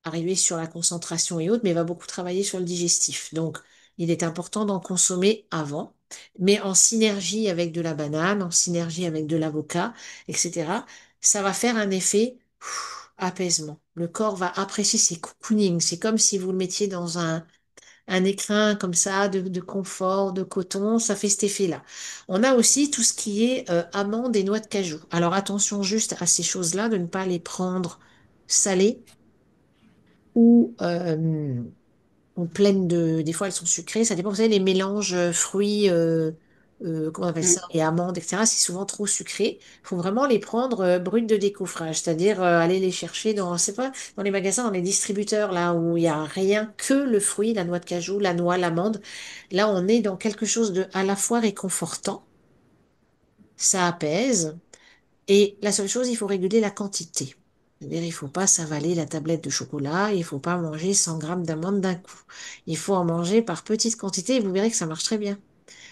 arriver sur la concentration et autres, mais va beaucoup travailler sur le digestif. Donc, il est important d'en consommer avant, mais en synergie avec de la banane, en synergie avec de l'avocat, etc. Ça va faire un effet apaisement. Le corps va apprécier ses cocooning. C'est comme si vous le mettiez dans un écrin comme ça de confort, de coton, ça fait cet effet-là. On a aussi tout ce qui est amandes et noix de cajou. Alors attention juste à ces choses-là, de ne pas les prendre salées ou, pleines de... Des fois, elles sont sucrées, ça dépend. Vous savez, les mélanges fruits, comment on appelle Mm. ça, et amandes, etc., c'est souvent trop sucré. Il faut vraiment les prendre brutes de décoffrage, c'est-à-dire aller les chercher dans, c'est pas, dans les magasins, dans les distributeurs, là où il n'y a rien que le fruit, la noix de cajou, la noix, l'amande. Là, on est dans quelque chose de à la fois réconfortant, ça apaise, et la seule chose, il faut réguler la quantité. C'est-à-dire, il ne faut pas s'avaler la tablette de chocolat, il ne faut pas manger 100 grammes d'amandes d'un coup. Il faut en manger par petites quantités et vous verrez que ça marche très bien.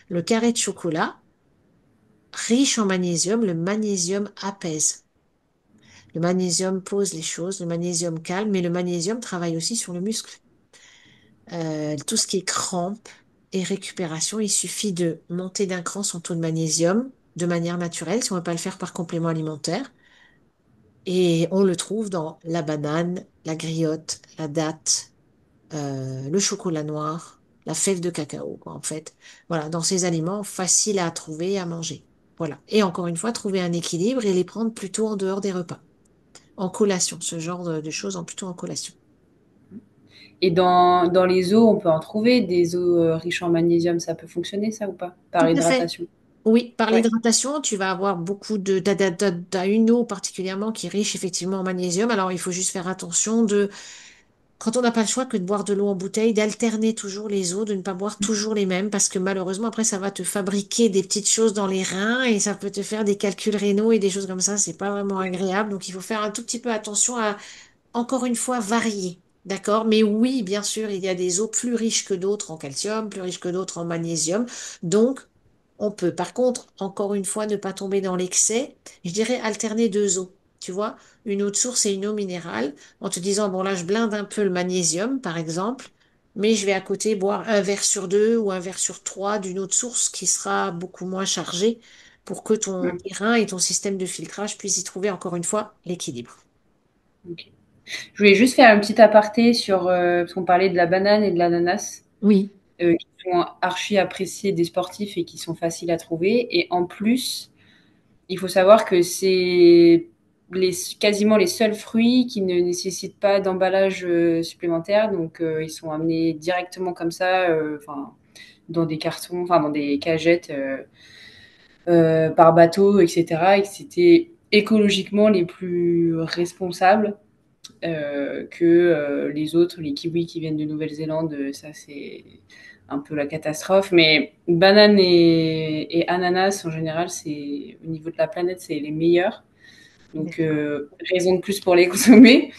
Le carré de chocolat, riche en magnésium, le magnésium apaise. Le magnésium pose les choses, le magnésium calme, mais le magnésium travaille aussi sur le muscle. Tout ce qui est crampes et récupération, il suffit de monter d'un cran son taux de magnésium de manière naturelle, si on ne veut pas le faire par complément alimentaire. Et on le trouve dans la banane, la griotte, la date, le chocolat noir, la fève de cacao, quoi, en fait. Voilà, dans ces aliments faciles à trouver et à manger. Voilà. Et encore une fois, trouver un équilibre et les prendre plutôt en dehors des repas. En collation, ce genre de choses en plutôt en collation. Et dans les eaux, on peut en trouver des eaux riches en magnésium. Ça peut fonctionner, ça ou pas? Par Tout à fait. hydratation. Oui, par Ouais. l'hydratation, tu vas avoir beaucoup t'as une eau particulièrement qui est riche effectivement en magnésium. Alors, il faut juste faire attention de quand on n'a pas le choix que de boire de l'eau en bouteille, d'alterner toujours les eaux, de ne pas boire toujours les mêmes, parce que malheureusement, après, ça va te fabriquer des petites choses dans les reins et ça peut te faire des calculs rénaux et des choses comme ça. C'est pas vraiment agréable. Donc, il faut faire un tout petit peu attention à, encore une fois, varier. D'accord? Mais oui, bien sûr, il y a des eaux plus riches que d'autres en calcium, plus riches que d'autres en magnésium. Donc, on peut, par contre, encore une fois, ne pas tomber dans l'excès. Je dirais alterner deux eaux. Tu vois, une eau de source et une eau minérale, en te disant, bon, là, je blinde un peu le magnésium, par exemple, mais je vais à côté boire un verre sur deux ou un verre sur trois d'une eau de source qui sera beaucoup moins chargée pour que ton Mm. rein et ton système de filtrage puissent y trouver, encore une fois, l'équilibre. Ok. Je voulais juste faire un petit aparté sur, parce qu'on parlait de la banane et de l'ananas, Oui. qui sont archi appréciés des sportifs et qui sont faciles à trouver. Et en plus, il faut savoir que c'est quasiment les seuls fruits qui ne nécessitent pas d'emballage supplémentaire. Donc, ils sont amenés directement comme ça, enfin, dans des cartons, enfin, dans des cagettes par bateau, etc. Et que c'était écologiquement les plus responsables que les autres, les kiwis qui viennent de Nouvelle-Zélande, ça c'est un peu la catastrophe. Mais banane et ananas, en général, c'est au niveau de la planète, c'est les meilleurs. Donc, D'accord. raison de plus pour les consommer.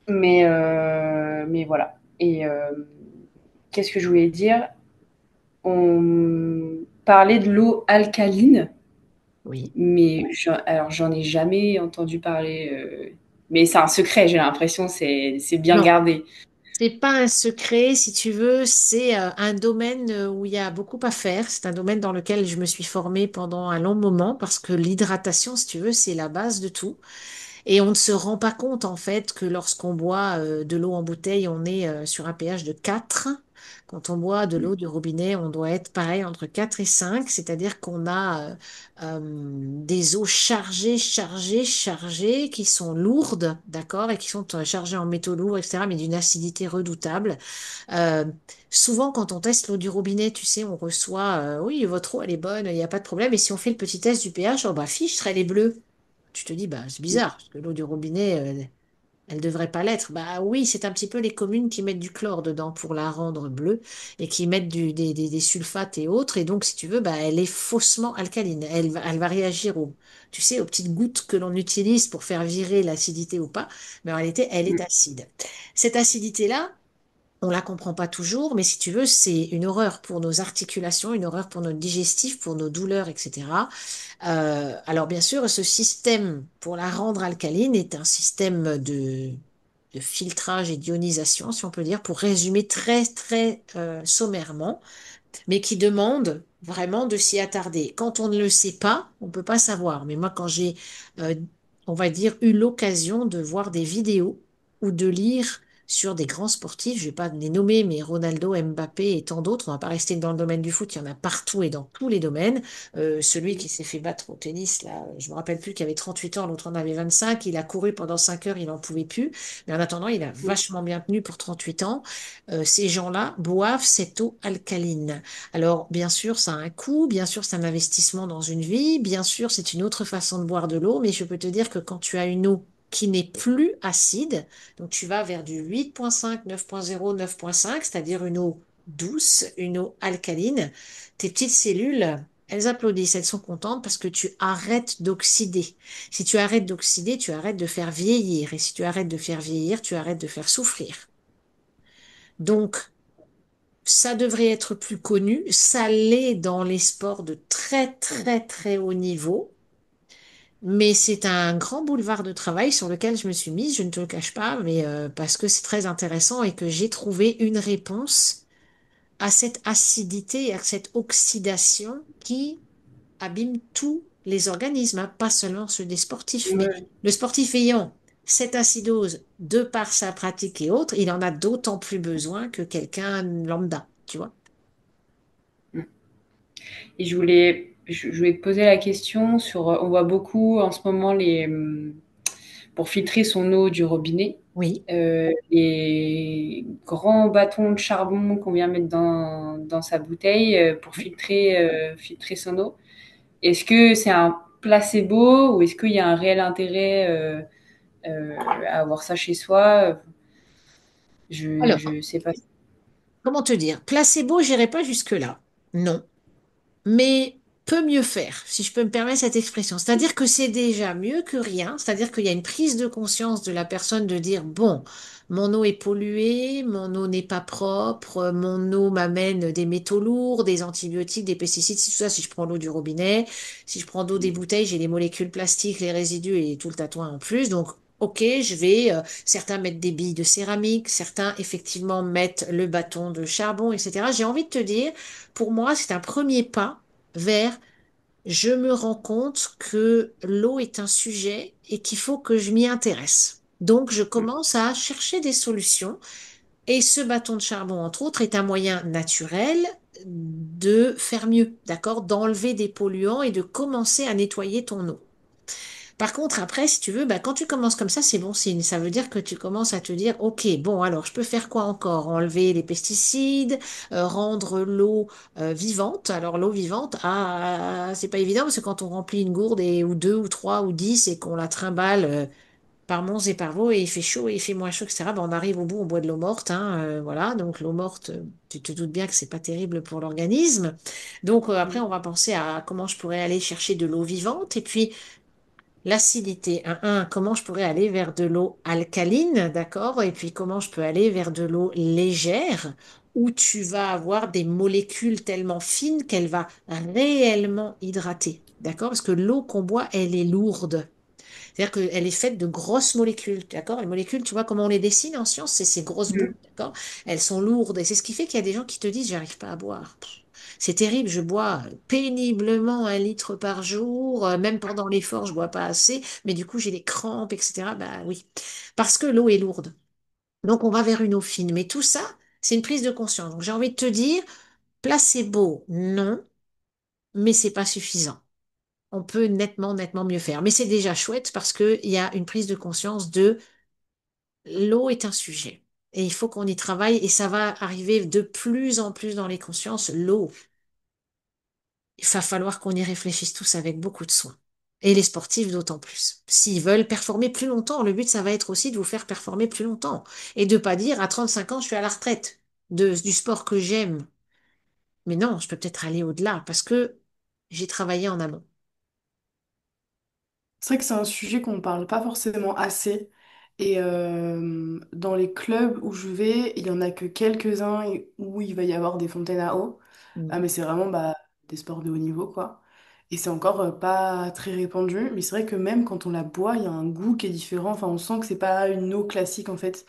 Mais voilà. Et qu'est-ce que je voulais dire? On parlait de l'eau alcaline, Oui. mais alors j'en ai jamais entendu parler. Mais c'est un secret, j'ai l'impression, c'est bien Non. gardé. C'est pas un secret, si tu veux, c'est un domaine où il y a beaucoup à faire. C'est un domaine dans lequel je me suis formée pendant un long moment parce que l'hydratation, si tu veux, c'est la base de tout. Et on ne se rend pas compte en fait que lorsqu'on boit de l'eau en bouteille, on est sur un pH de 4. Quand on boit de l'eau du robinet, on doit être pareil entre 4 et 5, c'est-à-dire qu'on a des eaux chargées, chargées, chargées, qui sont lourdes, d'accord, et qui sont chargées en métaux lourds, etc., mais d'une acidité redoutable. Euh, Souvent, quand on teste l'eau du robinet, tu sais, on reçoit, oui, votre eau, elle est bonne, il n'y a pas de problème. Et si on fait le petit test du pH, oh bah fiche, elle est bleue. Tu te dis, bah, c'est bizarre, parce que l'eau du robinet, elle devrait pas l'être. Bah oui, c'est un petit peu les communes qui mettent du chlore dedans pour la rendre bleue et qui mettent des sulfates et autres. Et donc, si tu veux, bah, elle est faussement alcaline. Elle va réagir tu sais, aux petites gouttes que l'on utilise pour faire virer l'acidité ou pas. Mais en réalité, elle est acide. Cette acidité-là, on la comprend pas toujours, mais si tu veux, c'est une horreur pour nos articulations, une horreur pour notre digestif, pour nos douleurs, etc. Alors bien sûr, ce système pour la rendre alcaline est un système de filtrage et d'ionisation, si on peut dire, pour résumer très très sommairement, mais qui demande vraiment de s'y attarder. Quand on ne le sait pas, on ne peut pas savoir. Mais moi, quand j'ai, euh, on va dire, eu l'occasion de voir des vidéos ou de lire sur des grands sportifs, je ne vais pas les nommer, mais Ronaldo, Mbappé et tant d'autres, on ne va pas rester dans le domaine du foot, il y en a partout et dans tous les domaines. Celui qui s'est fait battre au tennis, là, je me rappelle plus, qu'il avait 38 ans, l'autre en avait 25, il a couru pendant 5 heures, il n'en pouvait plus, mais en attendant, il a vachement bien tenu pour 38 ans. Ces gens-là boivent cette eau alcaline. Alors, bien sûr, ça a un coût, bien sûr, c'est un investissement dans une vie, bien sûr, c'est une autre façon de boire de l'eau, mais je peux te dire que quand tu as une eau qui n'est plus acide, donc tu vas vers du 8,5, 9,0, 9,5, c'est-à-dire une eau douce, une eau alcaline, tes petites cellules, elles applaudissent, elles sont contentes parce que tu arrêtes d'oxyder. Si tu arrêtes d'oxyder, tu arrêtes de faire vieillir. Et si tu arrêtes de faire vieillir, tu arrêtes de faire souffrir. Donc, ça devrait être plus connu. Ça l'est dans les sports de très, très, très haut niveau. Mais c'est un grand boulevard de travail sur lequel je me suis mise, je ne te le cache pas, mais parce que c'est très intéressant et que j'ai trouvé une réponse à cette acidité et à cette oxydation qui abîme tous les organismes, hein, pas seulement ceux des sportifs. Mais Ouais. le sportif ayant cette acidose de par sa pratique et autres, il en a d'autant plus besoin que quelqu'un lambda, tu vois. Et je voulais te poser la question sur, on voit beaucoup en ce moment pour filtrer son eau du robinet, Oui. les grands bâtons de charbon qu'on vient mettre dans sa bouteille pour Oui. filtrer son eau. Est-ce que c'est un placebo ou est-ce qu'il y a un réel intérêt à avoir ça chez soi? Alors, Je sais pas. comment te dire? Placebo, j'irai pas jusque-là. Non. Mais peut mieux faire, si je peux me permettre cette expression. C'est-à-dire que c'est déjà mieux que rien. C'est-à-dire qu'il y a une prise de conscience de la personne de dire, bon, mon eau est polluée, mon eau n'est pas propre, mon eau m'amène des métaux lourds, des antibiotiques, des pesticides, tout ça, si je prends l'eau du robinet, si je prends l'eau des bouteilles, j'ai les molécules plastiques, les résidus et tout le tatouage en plus. Donc, ok, je vais, certains mettent des billes de céramique, certains effectivement mettent le bâton de charbon, etc. J'ai envie de te dire, pour moi, c'est un premier pas vers je me rends compte que l'eau est un sujet et qu'il faut que je m'y intéresse. Donc, je commence à chercher des solutions et ce bâton de charbon, entre autres, est un moyen naturel de faire mieux, d'accord? D'enlever des polluants et de commencer à nettoyer ton eau. Par contre, après, si tu veux, bah, quand tu commences comme ça, c'est bon signe. Ça veut dire que tu commences à te dire, OK, bon, alors je peux faire quoi encore? Enlever les pesticides, rendre l'eau vivante. Alors l'eau vivante, c'est pas évident parce que quand on remplit une gourde ou deux ou trois ou 10 et qu'on la trimballe par monts et par vaux et il fait chaud et il fait moins chaud, etc., bah, on arrive au bout, on boit de l'eau morte, hein, voilà. Donc l'eau morte, tu te doutes bien que c'est pas terrible pour l'organisme. Donc après, on va penser à comment je pourrais aller chercher de l'eau vivante et puis L'acidité, comment je pourrais aller vers de l'eau alcaline, d'accord? Et puis comment je peux aller vers de l'eau légère, où tu vas avoir des molécules tellement fines qu'elle va réellement hydrater, d'accord? Parce que l'eau qu'on boit, elle est lourde. C'est-à-dire qu'elle est faite de grosses molécules, d'accord? Les molécules, tu vois comment on les dessine en science, c'est ces grosses boules, Mm. d'accord? Elles sont lourdes et c'est ce qui fait qu'il y a des gens qui te disent, j'arrive pas à boire. C'est terrible, je bois péniblement 1 litre par jour, même pendant l'effort, je bois pas assez, mais du coup j'ai des crampes, etc. Bah oui, parce que l'eau est lourde. Donc on va vers une eau fine. Mais tout ça, c'est une prise de conscience. Donc j'ai envie de te dire, placebo, non, mais c'est pas suffisant. On peut nettement, nettement mieux faire. Mais c'est déjà chouette parce qu'il y a une prise de conscience de l'eau est un sujet. Et il faut qu'on y travaille et ça va arriver de plus en plus dans les consciences. L'eau, il va falloir qu'on y réfléchisse tous avec beaucoup de soin. Et les sportifs d'autant plus. S'ils veulent performer plus longtemps, le but, ça va être aussi de vous faire performer plus longtemps. Et de pas dire à 35 ans, je suis à la retraite du sport que j'aime. Mais non, je peux peut-être aller au-delà parce que j'ai travaillé en amont. C'est vrai que c'est un sujet qu'on ne parle pas forcément assez. Et dans les clubs où je vais, il y en a que quelques-uns où il va y avoir des fontaines à eau. Ah, Mhm. mais c'est vraiment bah, des sports de haut niveau, quoi. Et c'est encore pas très répandu. Mais c'est vrai que même quand on la boit, il y a un goût qui est différent. Enfin, on sent que c'est pas une eau classique, en fait.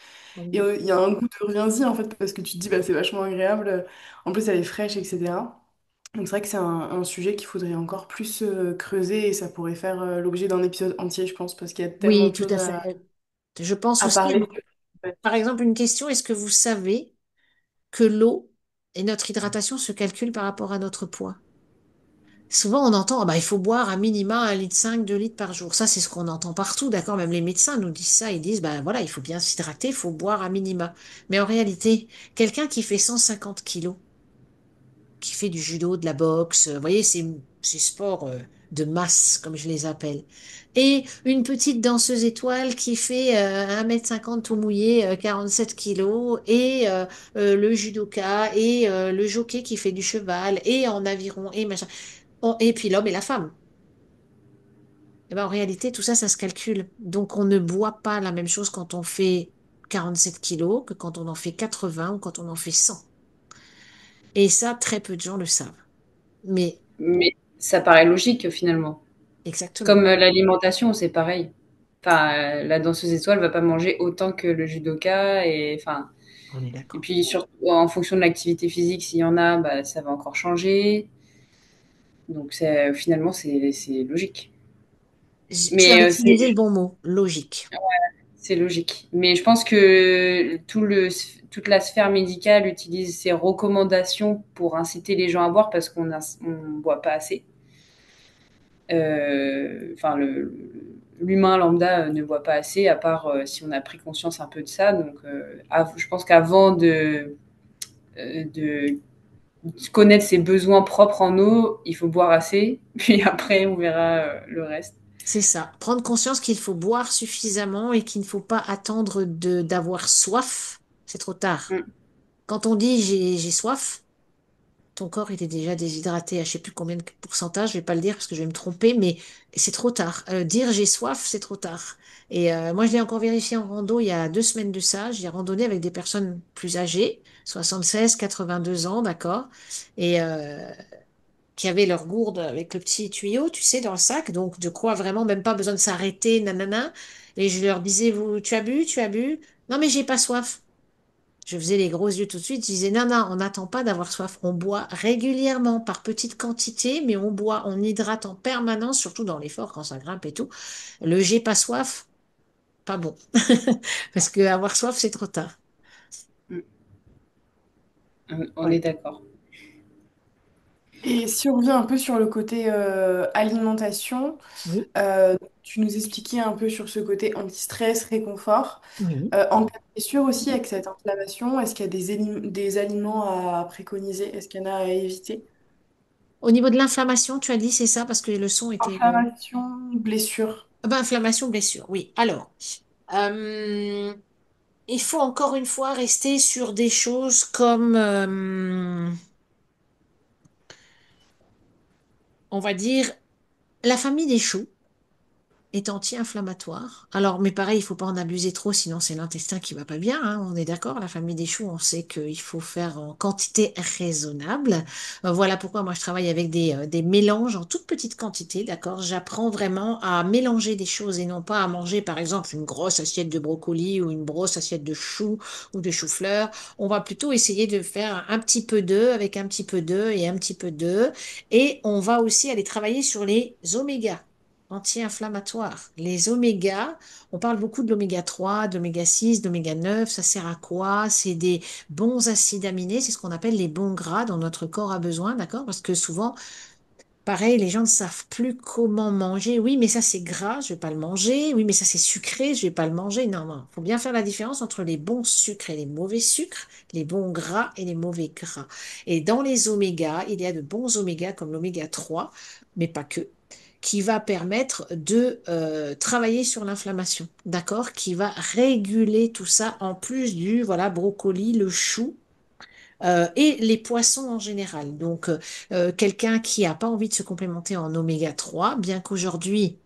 Et il y a un goût de rien-y, en fait, parce que tu te dis, bah, c'est vachement agréable. En plus, elle est fraîche, etc. Donc c'est vrai que c'est un sujet qu'il faudrait encore plus creuser et ça pourrait faire l'objet d'un épisode entier, je pense, parce qu'il y a tellement Oui, de tout choses à fait. Je pense à aussi, parler. par exemple, une question, est-ce que vous savez que l'eau et notre hydratation se calculent par rapport à notre poids? Souvent, on entend, ah bah, il faut boire à minima 1,5 litre, 2 litres par jour. Ça, c'est ce qu'on entend partout, d'accord? Même les médecins nous disent ça. Ils disent, bah voilà, il faut bien s'hydrater, il faut boire à minima. Mais en réalité, quelqu'un qui fait 150 kilos, qui fait du judo, de la boxe, vous voyez, ces sports de masse, comme je les appelle. Et une petite danseuse étoile qui fait 1,50 m tout mouillé, 47 kilos, et le judoka, et le jockey qui fait du cheval, et en aviron, et machin. Et puis l'homme et la femme. Eh ben, en réalité, tout ça, ça se calcule. Donc, on ne boit pas la même chose quand on fait 47 kilos que quand on en fait 80 ou quand on en fait 100. Et ça, très peu de gens le savent. Mais Mais ça paraît logique finalement. exactement, Comme l'alimentation, c'est pareil. Enfin, la danseuse étoile va pas manger autant que le judoka et enfin on est et d'accord. puis surtout en fonction de l'activité physique, s'il y en a, bah, ça va encore changer. Donc finalement c'est logique. Tu as Mais utilisé le bon mot, logique. c'est logique. Mais je pense que toute la sphère médicale utilise ces recommandations pour inciter les gens à boire parce on boit pas assez. Enfin, l'humain lambda ne boit pas assez, à part si on a pris conscience un peu de ça. Donc, je pense qu'avant de connaître ses besoins propres en eau, il faut boire assez. Puis après, on verra le reste. C'est ça. Prendre conscience qu'il faut boire suffisamment et qu'il ne faut pas attendre d'avoir soif. C'est trop tard. Mm. Quand on dit j'ai soif, ton corps il est déjà déshydraté à je sais plus combien de pourcentage, je vais pas le dire parce que je vais me tromper, mais c'est trop tard. Dire j'ai soif, c'est trop tard. Et moi, je l'ai encore vérifié en rando il y a 2 semaines de ça. J'ai randonné avec des personnes plus âgées, 76, 82 ans, d'accord, et qui avaient leur gourde avec le petit tuyau, tu sais, dans le sac. Donc, de quoi vraiment même pas besoin de s'arrêter, nanana. Et je leur disais, tu as bu, tu as bu? Non, mais j'ai pas soif. Je faisais les gros yeux tout de suite. Je disais, non, non, on n'attend pas d'avoir soif. On boit régulièrement, par petites quantités, mais on boit, on hydrate en permanence, surtout dans l'effort, quand ça grimpe et tout. Le j'ai pas soif, pas bon. Parce que avoir soif, c'est trop tard. Mm. On Voilà. est d'accord. Et si on revient un peu sur le côté alimentation, Oui, tu nous expliquais un peu sur ce côté anti-stress, réconfort. oui. En cas de blessure aussi, avec cette inflammation, est-ce qu'il y a des aliments à préconiser? Est-ce qu'il y en a à éviter? Au niveau de l'inflammation, tu as dit, c'est ça, parce que le son était... Inflammation, blessure. Ah ben, inflammation, blessure, oui. Alors, euh, il faut encore une fois rester sur des choses comme, on va dire, la famille des choux. est anti-inflammatoire. Alors, mais pareil, il faut pas en abuser trop, sinon c'est l'intestin qui va pas bien, hein, on est d'accord. La famille des choux, on sait qu'il faut faire en quantité raisonnable. Voilà pourquoi moi je travaille avec des mélanges en toute petite quantité, d'accord. J'apprends vraiment à mélanger des choses et non pas à manger, par exemple, une grosse assiette de brocoli ou une grosse assiette de choux ou de chou-fleur. On va plutôt essayer de faire un petit peu d'œufs avec un petit peu d'œufs et un petit peu d'œufs. Et on va aussi aller travailler sur les omégas anti-inflammatoires. Les omégas, on parle beaucoup de l'oméga 3, de l'oméga 6, d'oméga 9. Ça sert à quoi? C'est des bons acides aminés, c'est ce qu'on appelle les bons gras dont notre corps a besoin, d'accord? Parce que souvent, pareil, les gens ne savent plus comment manger. Oui, mais ça c'est gras, je vais pas le manger. Oui, mais ça c'est sucré, je vais pas le manger. Non, non, faut bien faire la différence entre les bons sucres et les mauvais sucres, les bons gras et les mauvais gras. Et dans les omégas, il y a de bons omégas comme l'oméga 3, mais pas que, qui va permettre de travailler sur l'inflammation, d'accord? Qui va réguler tout ça en plus du, voilà, brocoli, le chou et les poissons en général. Donc, quelqu'un qui n'a pas envie de se complémenter en oméga 3, bien qu'aujourd'hui,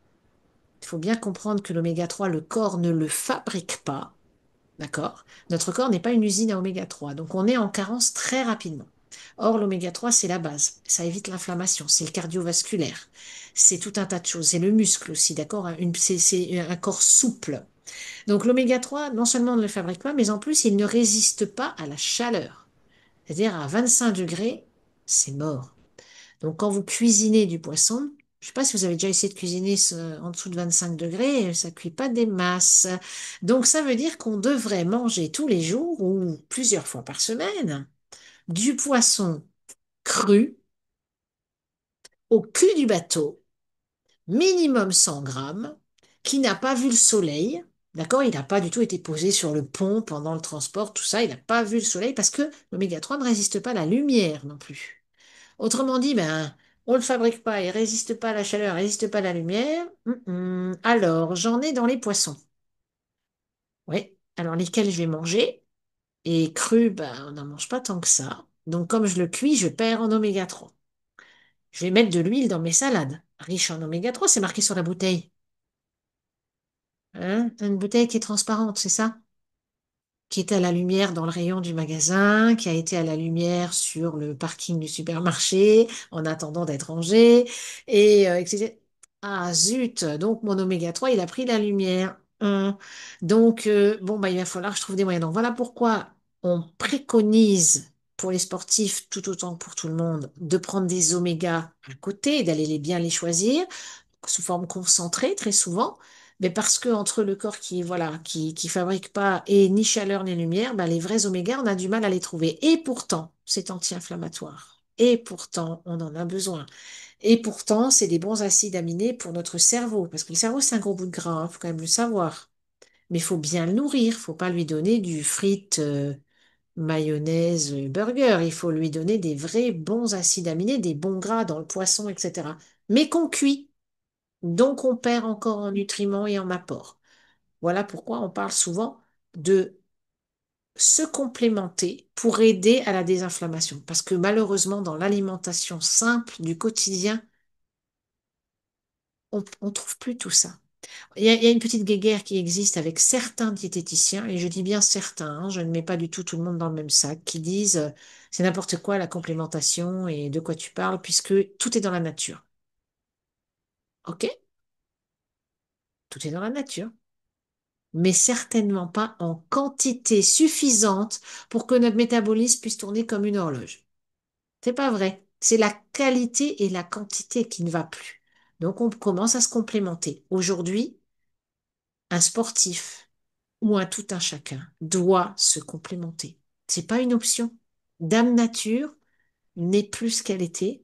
il faut bien comprendre que l'oméga 3, le corps ne le fabrique pas, d'accord? Notre corps n'est pas une usine à oméga 3, donc on est en carence très rapidement. Or, l'oméga 3, c'est la base. Ça évite l'inflammation, c'est le cardiovasculaire, c'est tout un tas de choses. C'est le muscle aussi, d'accord? C'est un corps souple. Donc, l'oméga 3, non seulement on ne le fabrique pas, mais en plus, il ne résiste pas à la chaleur. C'est-à-dire à 25 degrés, c'est mort. Donc quand vous cuisinez du poisson, je ne sais pas si vous avez déjà essayé de cuisiner en dessous de 25 degrés, ça ne cuit pas des masses. Donc ça veut dire qu'on devrait manger tous les jours ou plusieurs fois par semaine du poisson cru au cul du bateau, minimum 100 grammes, qui n'a pas vu le soleil. D'accord? Il n'a pas du tout été posé sur le pont pendant le transport, tout ça. Il n'a pas vu le soleil parce que l'oméga 3 ne résiste pas à la lumière non plus. Autrement dit, ben, on ne le fabrique pas, il résiste pas à la chaleur, il résiste pas à la lumière. Alors, j'en ai dans les poissons. Oui. Alors, lesquels je vais manger? Et cru, ben, on n'en mange pas tant que ça. Donc, comme je le cuis, je perds en oméga 3. Je vais mettre de l'huile dans mes salades. Riche en oméga 3, c'est marqué sur la bouteille. Hein? Une bouteille qui est transparente, c'est ça? Qui était à la lumière dans le rayon du magasin, qui a été à la lumière sur le parking du supermarché en attendant d'être rangé, etc. Ah zut, donc mon oméga 3, il a pris la lumière. Donc, bon, bah, il va falloir que je trouve des moyens. Donc, voilà pourquoi on préconise pour les sportifs, tout autant que pour tout le monde, de prendre des omégas à côté, d'aller bien les choisir sous forme concentrée très souvent, mais parce que entre le corps qui voilà qui fabrique pas et ni chaleur ni lumière, bah, les vrais oméga, on a du mal à les trouver. Et pourtant, c'est anti-inflammatoire. Et pourtant, on en a besoin. Et pourtant, c'est des bons acides aminés pour notre cerveau, parce que le cerveau, c'est un gros bout de gras, hein, faut quand même le savoir. Mais il faut bien le nourrir, faut pas lui donner du frites, mayonnaise, burger. Il faut lui donner des vrais bons acides aminés, des bons gras dans le poisson, etc. Mais qu'on cuit. Donc, on perd encore en nutriments et en apports. Voilà pourquoi on parle souvent de se complémenter pour aider à la désinflammation. Parce que malheureusement, dans l'alimentation simple du quotidien, on ne trouve plus tout ça. Il y a une petite guéguerre qui existe avec certains diététiciens, et je dis bien certains, hein, je ne mets pas du tout le monde dans le même sac, qui disent c'est n'importe quoi la complémentation et de quoi tu parles, puisque tout est dans la nature. OK? Tout est dans la nature, mais certainement pas en quantité suffisante pour que notre métabolisme puisse tourner comme une horloge. C'est pas vrai. C'est la qualité et la quantité qui ne va plus. Donc on commence à se complémenter. Aujourd'hui, un sportif ou un tout un chacun doit se complémenter. C'est pas une option. Dame Nature n'est plus ce qu'elle était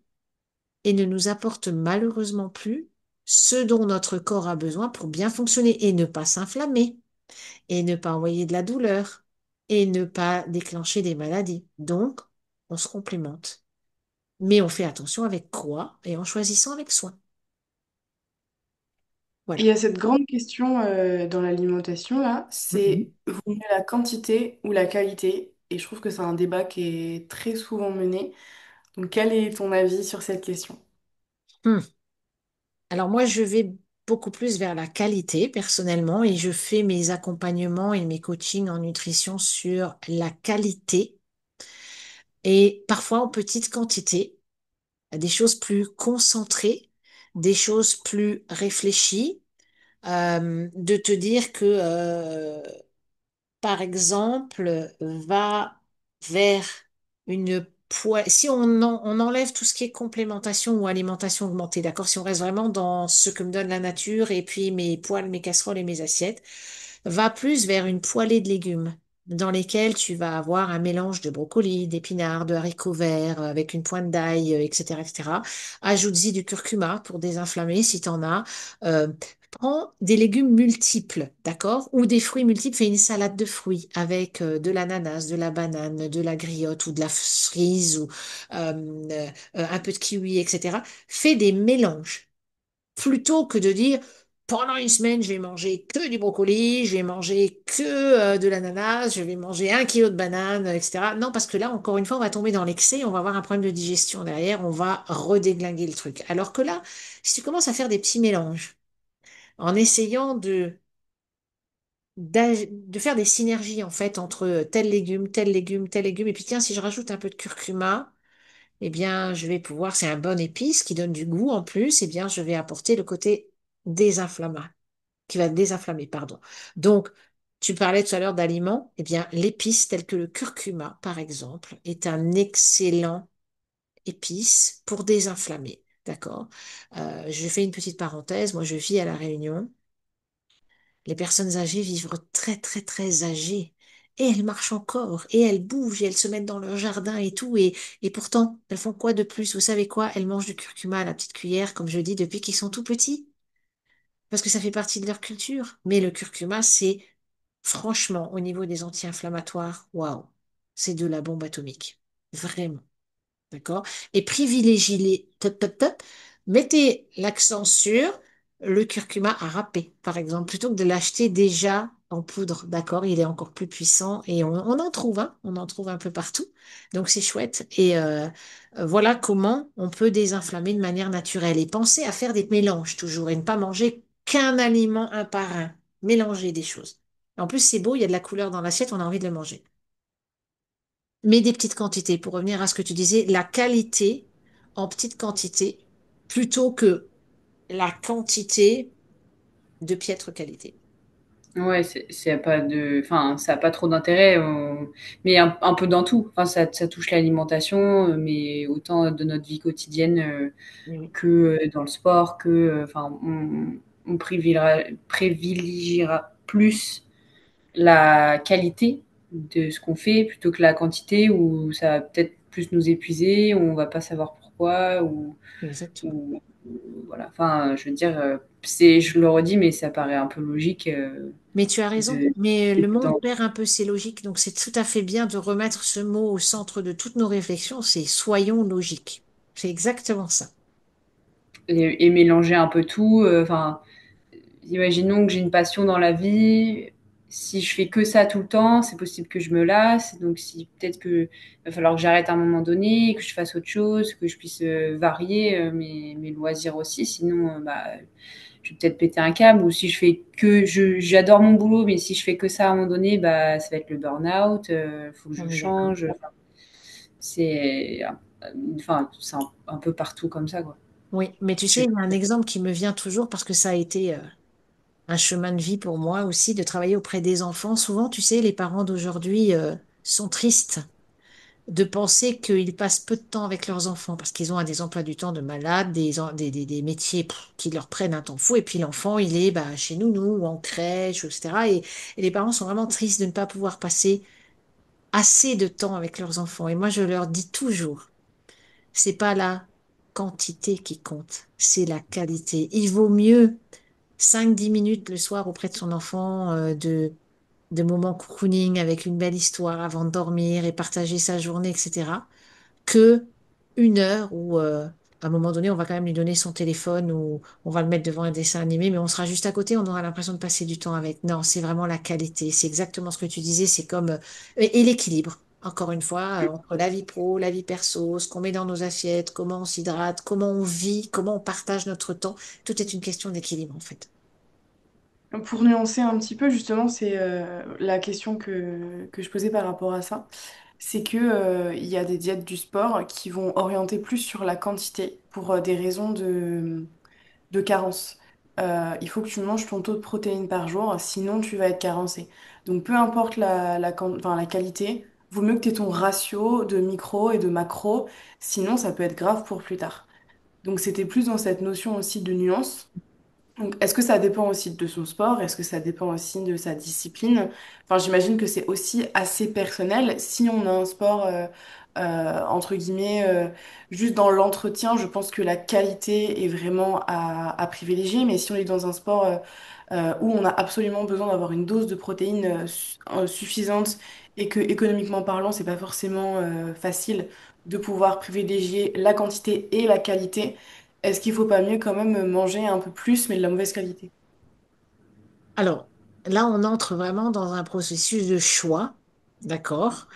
et ne nous apporte malheureusement plus ce dont notre corps a besoin pour bien fonctionner et ne pas s'inflammer, et ne pas envoyer de la douleur et ne pas déclencher des maladies. Donc, on se complémente. Mais on fait attention avec quoi et en choisissant avec soin. Et il y Voilà. a cette grande question dans l'alimentation, là, Mhm. c'est vaut mieux la quantité ou la qualité? Et je trouve que c'est un débat qui est très souvent mené. Donc, quel est ton avis sur cette question? Hmm. Alors moi, je vais beaucoup plus vers la qualité personnellement et je fais mes accompagnements et mes coachings en nutrition sur la qualité et parfois en petite quantité, des choses plus concentrées, des choses plus réfléchies, de te dire que par exemple, va vers une poêle. Si on enlève tout ce qui est complémentation ou alimentation augmentée, d'accord? Si on reste vraiment dans ce que me donne la nature et puis mes poêles, mes casseroles et mes assiettes, va plus vers une poêlée de légumes dans lesquels tu vas avoir un mélange de brocolis, d'épinards, de haricots verts avec une pointe d'ail, etc., etc. Ajoute-y du curcuma pour désinflammer si tu en as. Euh, Prends des légumes multiples, d'accord? Ou des fruits multiples. Fais une salade de fruits avec de l'ananas, de la banane, de la griotte ou de la cerise ou un peu de kiwi, etc. Fais des mélanges plutôt que de dire pendant une semaine, je vais manger que du brocoli, je vais manger que de l'ananas, je vais manger 1 kilo de bananes, etc. Non, parce que là, encore une fois, on va tomber dans l'excès, on va avoir un problème de digestion derrière, on va redéglinguer le truc. Alors que là, si tu commences à faire des petits mélanges, en essayant de faire des synergies en fait entre tel légume, tel légume, tel légume, et puis tiens, si je rajoute un peu de curcuma, eh bien, je vais pouvoir, c'est un bon épice qui donne du goût en plus, eh bien, je vais apporter le côté désinflammant, qui va désinflammer, pardon. Donc, tu parlais tout à l'heure d'aliments, eh bien, l'épice telle que le curcuma, par exemple, est un excellent épice pour désinflammer, d'accord? Je fais une petite parenthèse, moi je vis à La Réunion. Les personnes âgées vivent très, très, très âgées. Et elles marchent encore, et elles bougent, et elles se mettent dans leur jardin et tout. Et pourtant, elles font quoi de plus? Vous savez quoi? Elles mangent du curcuma à la petite cuillère, comme je dis, depuis qu'ils sont tout petits. Parce que ça fait partie de leur culture. Mais le curcuma, c'est franchement, au niveau des anti-inflammatoires, waouh, c'est de la bombe atomique. Vraiment. D'accord? Et privilégiez les top, top, top. Mettez l'accent sur le curcuma à râper, par exemple, plutôt que de l'acheter déjà en poudre. D'accord? Il est encore plus puissant et on en trouve, hein, on en trouve un peu partout. Donc c'est chouette. Et voilà comment on peut désinflammer de manière naturelle. Et pensez à faire des mélanges toujours et ne pas manger qu'un aliment un par un. Mélanger des choses. En plus, c'est beau, il y a de la couleur dans l'assiette, on a envie de le manger. Mais des petites quantités, pour revenir à ce que tu disais, la qualité en petites quantités plutôt que la quantité de piètre qualité. Ouais, c'est pas de, enfin, ça a pas trop d'intérêt, mais un peu dans tout. Enfin, ça touche l'alimentation, mais autant de notre vie quotidienne Oui, oui, que dans le sport, que, enfin, on privilégiera plus la qualité de ce qu'on fait plutôt que la quantité où ça va peut-être plus nous épuiser, où on va pas savoir pourquoi, exactement. ou voilà. Enfin, je veux dire, c'est, je le redis, mais ça paraît un peu logique Mais tu as raison. de, Mais le monde dans- perd un peu ses logiques, donc c'est tout à fait bien de remettre ce mot au centre de toutes nos réflexions, c'est soyons logiques. C'est exactement ça. et mélanger un peu tout. Enfin, imaginons que j'ai une passion dans la vie. Si je fais que ça tout le temps, c'est possible que je me lasse. Donc, si peut-être que va falloir que j'arrête à un moment donné, que je fasse autre chose, que je puisse varier mes loisirs aussi. Sinon, bah, je vais peut-être péter un câble. Ou si je fais que j'adore mon boulot, mais si je fais que ça à un moment donné, bah, ça va être le burn-out. Faut que je On est d'accord. change. C'est, enfin, c'est un peu partout comme ça, quoi. Oui, mais tu sais, Je- il y a un exemple qui me vient toujours parce que ça a été un chemin de vie pour moi aussi de travailler auprès des enfants. Souvent, tu sais, les parents d'aujourd'hui sont tristes de penser qu'ils passent peu de temps avec leurs enfants parce qu'ils ont des emplois du temps de malades, des métiers qui leur prennent un temps fou. Et puis l'enfant, il est bah, chez nounou ou en crèche, etc. Et les parents sont vraiment tristes de ne pas pouvoir passer assez de temps avec leurs enfants. Et moi, je leur dis toujours, c'est pas la quantité qui compte, c'est la qualité. Il vaut mieux 5-10 minutes le soir auprès de son enfant, de moments cocooning avec une belle histoire avant de dormir et partager sa journée, etc., que 1 heure où, à un moment donné, on va quand même lui donner son téléphone ou on va le mettre devant un dessin animé, mais on sera juste à côté, on aura l'impression de passer du temps avec. Non, c'est vraiment la qualité. C'est exactement ce que tu disais, c'est comme... et l'équilibre. Encore une fois, entre la vie pro, la vie perso, ce qu'on met dans nos assiettes, comment on s'hydrate, comment on vit, comment on partage notre temps, tout est une question d'équilibre en fait. Pour nuancer un petit peu, justement, c'est la question que je posais par rapport à ça. C'est que, il y a des diètes du sport qui vont orienter plus sur la quantité pour des raisons de carence. Il faut que tu manges ton taux de protéines par jour, sinon tu vas être carencé. Donc peu importe enfin, la qualité, vaut mieux que tu aies ton ratio de micro et de macro, sinon ça peut être grave pour plus tard. Donc c'était plus dans cette notion aussi de nuance. Donc, est-ce que ça dépend aussi de son sport? Est-ce que ça dépend aussi de sa discipline? Enfin, j'imagine que c'est aussi assez personnel. Si on a un sport, entre guillemets, juste dans l'entretien, je pense que la qualité est vraiment à privilégier. Mais si on est dans un sport, où on a absolument besoin d'avoir une dose de protéines, suffisante et que économiquement parlant, c'est pas forcément, facile de pouvoir privilégier la quantité et la qualité. Est-ce qu'il faut pas mieux quand même manger un peu plus, mais de la mauvaise qualité? Alors, là, on entre vraiment dans un processus de choix, d'accord,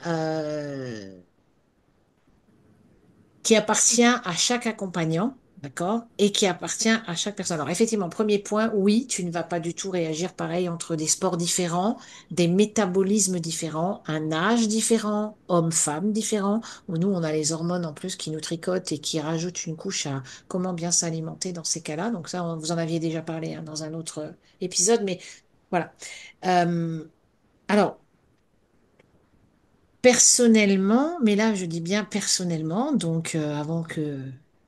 euh, qui appartient à chaque accompagnant, d'accord, et qui appartient à chaque personne. Alors, effectivement, premier point, oui, tu ne vas pas du tout réagir pareil entre des sports différents, des métabolismes différents, un âge différent, homme-femme différent, où nous, on a les hormones en plus qui nous tricotent et qui rajoutent une couche à comment bien s'alimenter dans ces cas-là. Donc ça, vous en aviez déjà parlé hein, dans un autre épisode, mais voilà. Euh, alors, personnellement, mais là je dis bien personnellement, donc avant que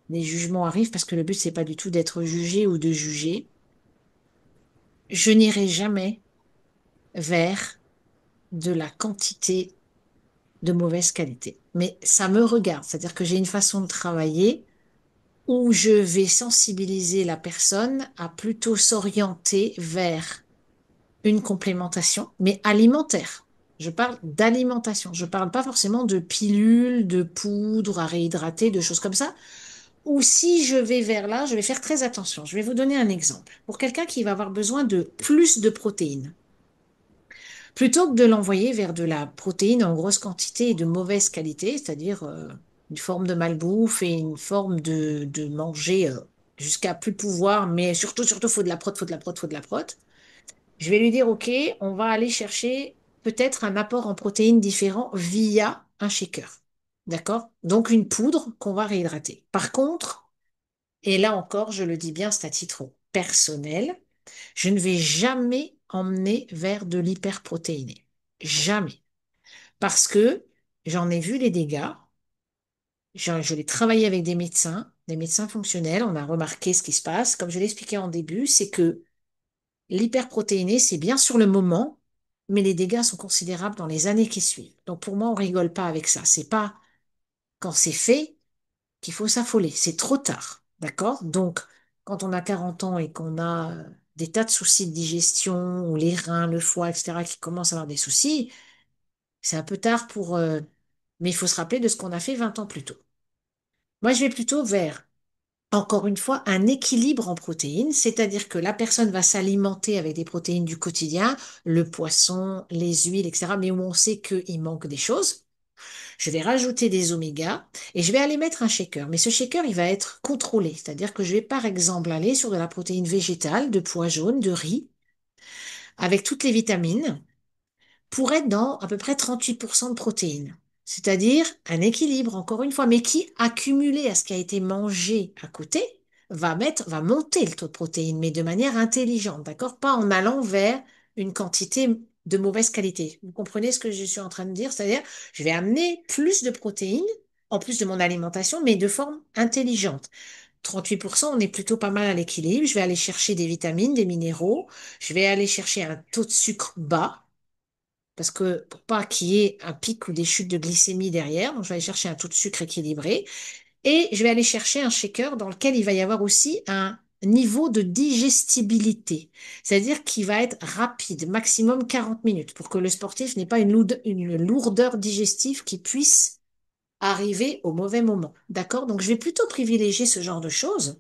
les jugements arrivent, parce que le but c'est pas du tout d'être jugé ou de juger, je n'irai jamais vers de la quantité de mauvaise qualité. Mais ça me regarde, c'est-à-dire que j'ai une façon de travailler où je vais sensibiliser la personne à plutôt s'orienter vers une complémentation, mais alimentaire. Je parle d'alimentation. Je parle pas forcément de pilules, de poudres à réhydrater, de choses comme ça. Ou si je vais vers là, je vais faire très attention. Je vais vous donner un exemple. Pour quelqu'un qui va avoir besoin de plus de protéines, plutôt que de l'envoyer vers de la protéine en grosse quantité et de mauvaise qualité, c'est-à-dire une forme de malbouffe et une forme de manger jusqu'à plus pouvoir, mais surtout, faut de la prot, faut de la prot, faut de la prot. Je vais lui dire, OK, on va aller chercher peut-être un apport en protéines différent via un shaker. D'accord? Donc une poudre qu'on va réhydrater. Par contre, et là encore, je le dis bien, c'est à titre personnel, je ne vais jamais emmener vers de l'hyperprotéiné. Jamais. Parce que j'en ai vu les dégâts. Je l'ai travaillé avec des médecins fonctionnels. On a remarqué ce qui se passe. Comme je l'ai expliqué en début, c'est que l'hyperprotéiné, c'est bien sur le moment, mais les dégâts sont considérables dans les années qui suivent. Donc pour moi, on rigole pas avec ça. C'est pas quand c'est fait qu'il faut s'affoler. C'est trop tard. D'accord? Donc, quand on a 40 ans et qu'on a des tas de soucis de digestion, ou les reins, le foie, etc., qui commencent à avoir des soucis, c'est un peu tard pour... mais il faut se rappeler de ce qu'on a fait 20 ans plus tôt. Moi, je vais plutôt vers encore une fois, un équilibre en protéines, c'est-à-dire que la personne va s'alimenter avec des protéines du quotidien, le poisson, les huiles, etc., mais où on sait qu'il manque des choses. Je vais rajouter des omégas et je vais aller mettre un shaker. Mais ce shaker, il va être contrôlé, c'est-à-dire que je vais par exemple aller sur de la protéine végétale, de pois jaune, de riz, avec toutes les vitamines pour être dans à peu près 38% de protéines. C'est-à-dire un équilibre, encore une fois, mais qui, accumulé à ce qui a été mangé à côté, va monter le taux de protéines, mais de manière intelligente, d'accord? Pas en allant vers une quantité de mauvaise qualité. Vous comprenez ce que je suis en train de dire? C'est-à-dire, je vais amener plus de protéines, en plus de mon alimentation, mais de forme intelligente. 38%, on est plutôt pas mal à l'équilibre. Je vais aller chercher des vitamines, des minéraux. Je vais aller chercher un taux de sucre bas parce que pour pas qu'il y ait un pic ou des chutes de glycémie derrière, donc je vais aller chercher un taux de sucre équilibré et je vais aller chercher un shaker dans lequel il va y avoir aussi un niveau de digestibilité, c'est-à-dire qu'il va être rapide, maximum 40 minutes, pour que le sportif n'ait pas une lourdeur digestive qui puisse arriver au mauvais moment. D'accord? Donc je vais plutôt privilégier ce genre de choses.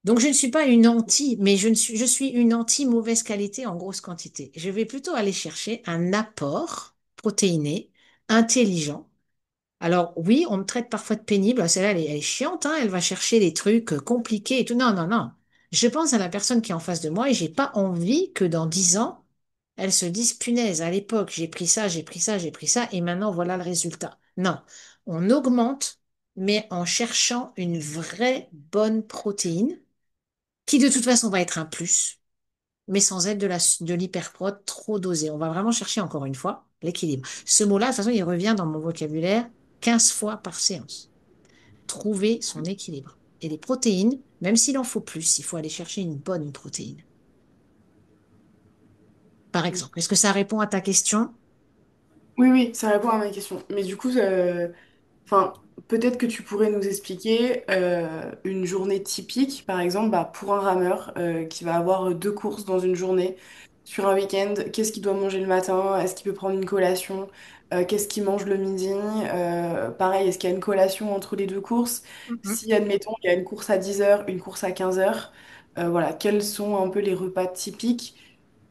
Donc, je ne suis pas une anti, mais je suis une anti mauvaise qualité en grosse quantité. Je vais plutôt aller chercher un apport protéiné intelligent. Alors oui, on me traite parfois de pénible. Celle-là, elle est chiante, hein, elle va chercher les trucs compliqués et tout. Non, non, non. Je pense à la personne qui est en face de moi et j'ai pas envie que dans 10 ans, elle se dise, punaise, à l'époque, j'ai pris ça, j'ai pris ça, j'ai pris ça, et maintenant voilà le résultat. Non, on augmente, mais en cherchant une vraie bonne protéine, qui de toute façon va être un plus, mais sans être de l'hyperprot trop dosé. On va vraiment chercher, encore une fois, l'équilibre. Ce mot-là, de toute façon, il revient dans mon vocabulaire 15 fois par séance. Trouver son équilibre. Et les protéines, même s'il en faut plus, il faut aller chercher une bonne protéine. Par exemple, est-ce que ça répond à ta question? Oui, oui, ça répond à ma question. Mais du coup, enfin, peut-être que tu pourrais nous expliquer une journée typique, par exemple, bah, pour un rameur qui va avoir deux courses dans une journée sur un week-end. Qu'est-ce qu'il doit manger le matin? Est-ce qu'il peut prendre une collation? Qu'est-ce qu'il mange le midi? Pareil, est-ce qu'il y a une collation entre les deux courses? Mhm. Si, admettons, il y a une course à 10 heures, une course à 15 heures, voilà, quels sont un peu les repas typiques?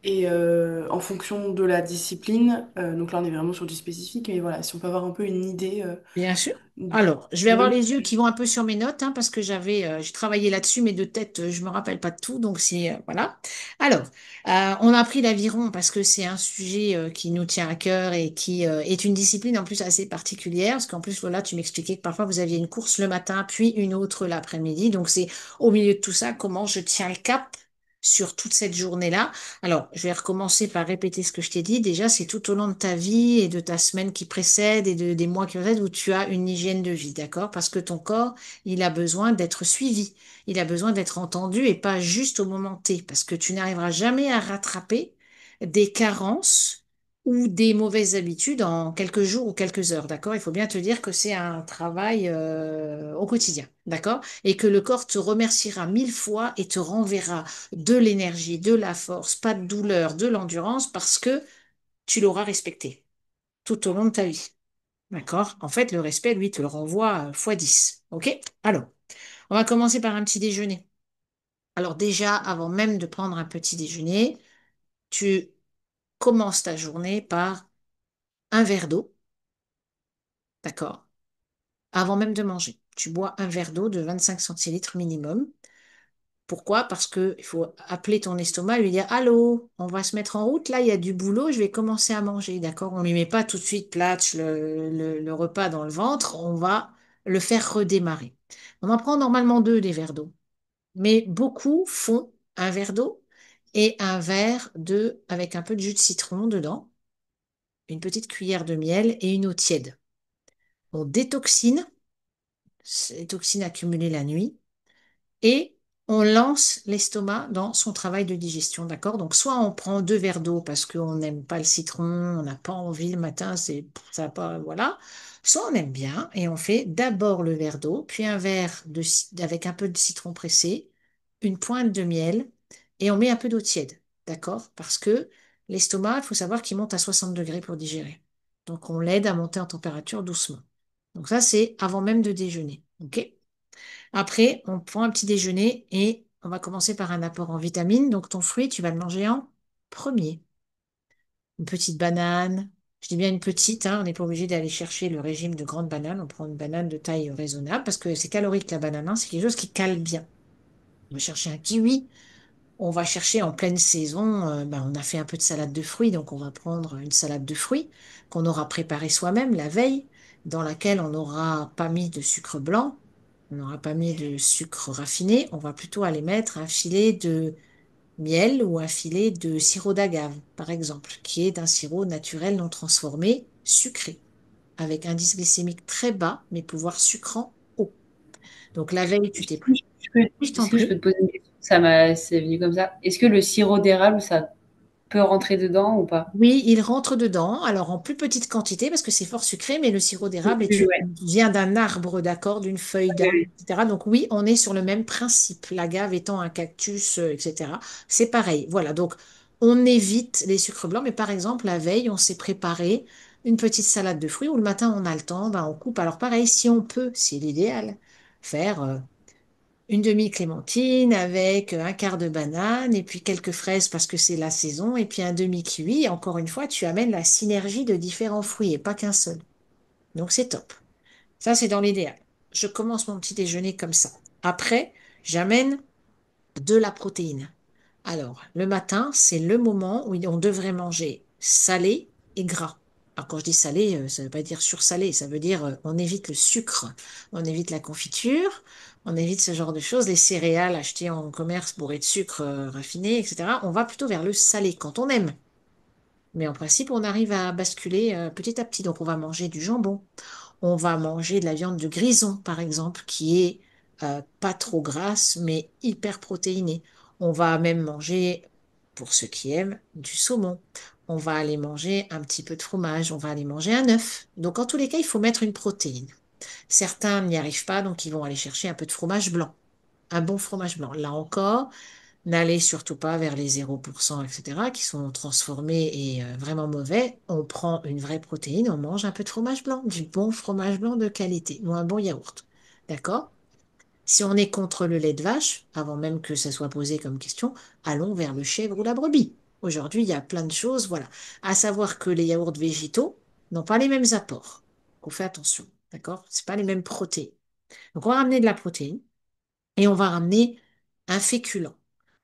Et en fonction de la discipline, donc là on est vraiment sur du spécifique, mais voilà, si on peut avoir un peu une idée Bien sûr. du Alors, je vais avoir menu. les yeux qui vont un peu sur mes notes, hein, parce que j'ai travaillé là-dessus, mais de tête, je me rappelle pas de tout, donc voilà. Alors, on a pris l'aviron parce que c'est un sujet qui nous tient à cœur et qui est une discipline en plus assez particulière, parce qu'en plus, voilà, tu m'expliquais que parfois vous aviez une course le matin, puis une autre l'après-midi, donc c'est au milieu de tout ça, comment je tiens le cap sur toute cette journée-là. Alors, je vais recommencer par répéter ce que je t'ai dit. Déjà, c'est tout au long de ta vie et de ta semaine qui précède et des mois qui précèdent où tu as une hygiène de vie, d'accord? Parce que ton corps, il a besoin d'être suivi. Il a besoin d'être entendu et pas juste au moment T, parce que tu n'arriveras jamais à rattraper des carences ou des mauvaises habitudes en quelques jours ou quelques heures, d'accord? Il faut bien te dire que c'est un travail au quotidien, d'accord? Et que le corps te remerciera 1000 fois et te renverra de l'énergie, de la force, pas de douleur, de l'endurance, parce que tu l'auras respecté tout au long de ta vie. D'accord? En fait, le respect, lui, te le renvoie fois 10. OK? Alors, on va commencer par un petit déjeuner. Alors déjà, avant même de prendre un petit déjeuner, tu commences ta journée par un verre d'eau. D'accord? Avant même de manger. Tu bois un verre d'eau de 25 centilitres minimum. Pourquoi? Parce que il faut appeler ton estomac et lui dire, Allô, on va se mettre en route, là, il y a du boulot, je vais commencer à manger, d'accord? On lui met pas tout de suite platch le repas dans le ventre, on va le faire redémarrer. On en prend normalement deux des verres d'eau, mais beaucoup font un verre d'eau et un verre de, avec un peu de jus de citron dedans, une petite cuillère de miel et une eau tiède. On détoxine ces toxines accumulées la nuit et on lance l'estomac dans son travail de digestion, d'accord? Donc, soit on prend deux verres d'eau parce qu'on n'aime pas le citron, on n'a pas envie le matin, ça va pas, voilà. Soit on aime bien et on fait d'abord le verre d'eau, puis un verre avec un peu de citron pressé, une pointe de miel et on met un peu d'eau tiède, d'accord? Parce que l'estomac, il faut savoir qu'il monte à 60 degrés pour digérer. Donc, on l'aide à monter en température doucement. Donc, ça, c'est avant même de déjeuner, ok? Après, on prend un petit déjeuner et on va commencer par un apport en vitamines. Donc, ton fruit, tu vas le manger en premier. Une petite banane. Je dis bien une petite, hein, on n'est pas obligé d'aller chercher le régime de grande banane. On prend une banane de taille raisonnable parce que c'est calorique la banane, hein, c'est quelque chose qui cale bien. On va chercher un kiwi. On va chercher en pleine saison, on a fait un peu de salade de fruits, donc on va prendre une salade de fruits qu'on aura préparée soi-même la veille, dans laquelle on n'aura pas mis de sucre blanc, on n'aura pas mis de sucre raffiné, on va plutôt aller mettre un filet de miel ou un filet de sirop d'agave, par exemple, qui est d'un sirop naturel non transformé, sucré, avec indice glycémique très bas, mais pouvoir sucrant haut. Donc la veille, tu t'es pris. Oui, je t'en Est-ce que je peux prie. te poser une question? C'est venu comme ça. Est-ce que le sirop d'érable, ça peut rentrer dedans ou pas? Oui, il rentre dedans, alors en plus petite quantité parce que c'est fort sucré, mais le sirop Oui, d'érable oui, ouais. vient d'un arbre, d'accord, d'une feuille Oui, d'arbre, oui. etc. Donc oui, on est sur le même principe, l'agave étant un cactus, etc. C'est pareil. Voilà, donc on évite les sucres blancs, mais par exemple, la veille, on s'est préparé une petite salade de fruits ou le matin, on a le temps, on coupe. Alors pareil, si on peut, c'est l'idéal, faire une demi-clémentine avec un quart de banane et puis quelques fraises parce que c'est la saison et puis un demi-kiwi. Et encore une fois, tu amènes la synergie de différents fruits et pas qu'un seul. Donc c'est top. Ça, c'est dans l'idéal. Je commence mon petit déjeuner comme ça. Après, j'amène de la protéine. Alors, le matin, c'est le moment où on devrait manger salé et gras. Alors, quand je dis salé, ça ne veut pas dire sursalé, ça veut dire on évite le sucre, on évite la confiture, on évite ce genre de choses, les céréales achetées en commerce bourrées de sucre raffiné, etc. On va plutôt vers le salé quand on aime. Mais en principe, on arrive à basculer petit à petit. Donc, on va manger du jambon, on va manger de la viande de grison, par exemple, qui est pas trop grasse, mais hyper protéinée. On va même manger, pour ceux qui aiment, du saumon. On va aller manger un petit peu de fromage, on va aller manger un œuf. Donc, en tous les cas, il faut mettre une protéine. Certains n'y arrivent pas, donc ils vont aller chercher un peu de fromage blanc, un bon fromage blanc. Là encore, n'allez surtout pas vers les 0%, etc., qui sont transformés et vraiment mauvais. On prend une vraie protéine, on mange un peu de fromage blanc, du bon fromage blanc de qualité, ou un bon yaourt. D'accord? Si on est contre le lait de vache, avant même que ça soit posé comme question, allons vers le chèvre ou la brebis. Aujourd'hui, il y a plein de choses, voilà. À savoir que les yaourts végétaux n'ont pas les mêmes apports. On fait attention, d'accord? C'est pas les mêmes protéines. Donc, on va ramener de la protéine. Et on va ramener un féculent.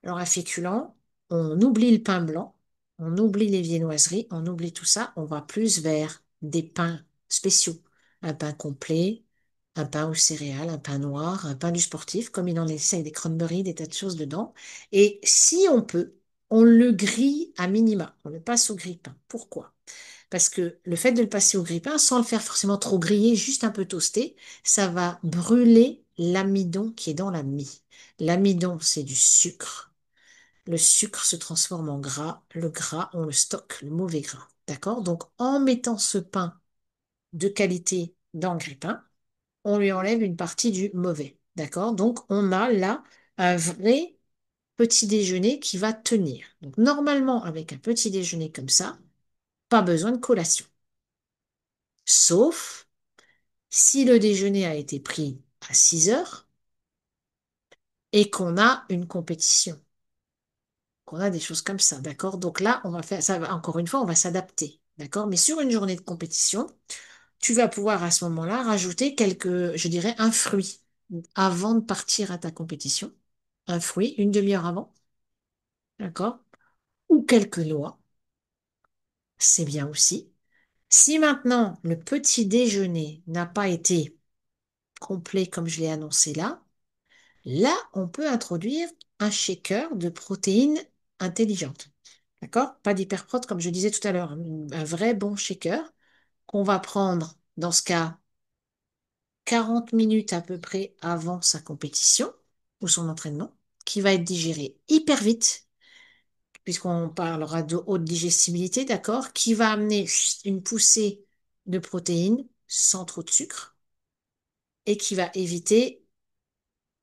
Alors un féculent, on oublie le pain blanc, on oublie les viennoiseries, on oublie tout ça, on va plus vers des pains spéciaux. Un pain complet, un pain aux céréales, un pain noir, un pain du sportif, comme il en existe avec des cranberries, des tas de choses dedans. Et si on peut, on le grille à minima. On le passe au grille-pain. Pourquoi? Parce que le fait de le passer au grille-pain, sans le faire forcément trop griller, juste un peu toasté, ça va brûler l'amidon qui est dans la mie. L'amidon, c'est du sucre. Le sucre se transforme en gras. Le gras, on le stocke, le mauvais gras. D'accord? Donc, en mettant ce pain de qualité dans le grille-pain, on lui enlève une partie du mauvais. D'accord? Donc, on a là un vrai petit déjeuner qui va tenir. Donc, normalement, avec un petit déjeuner comme ça, pas besoin de collation. Sauf si le déjeuner a été pris à 6 heures et qu'on a une compétition, qu'on a des choses comme ça, d'accord? Donc là, on va faire ça, encore une fois, on va s'adapter, d'accord? Mais sur une journée de compétition, tu vas pouvoir à ce moment-là rajouter quelques, je dirais, un fruit avant de partir à ta compétition. Un fruit, une demi-heure avant, d'accord? Ou quelques noix, c'est bien aussi. Si maintenant le petit déjeuner n'a pas été complet comme je l'ai annoncé là, là, on peut introduire un shaker de protéines intelligentes. D'accord? Pas d'hyperprot comme je disais tout à l'heure, un vrai bon shaker qu'on va prendre dans ce cas 40 minutes à peu près avant sa compétition ou son entraînement, qui va être digéré hyper vite, puisqu'on parlera de haute digestibilité, d'accord? Qui va amener une poussée de protéines sans trop de sucre et qui va éviter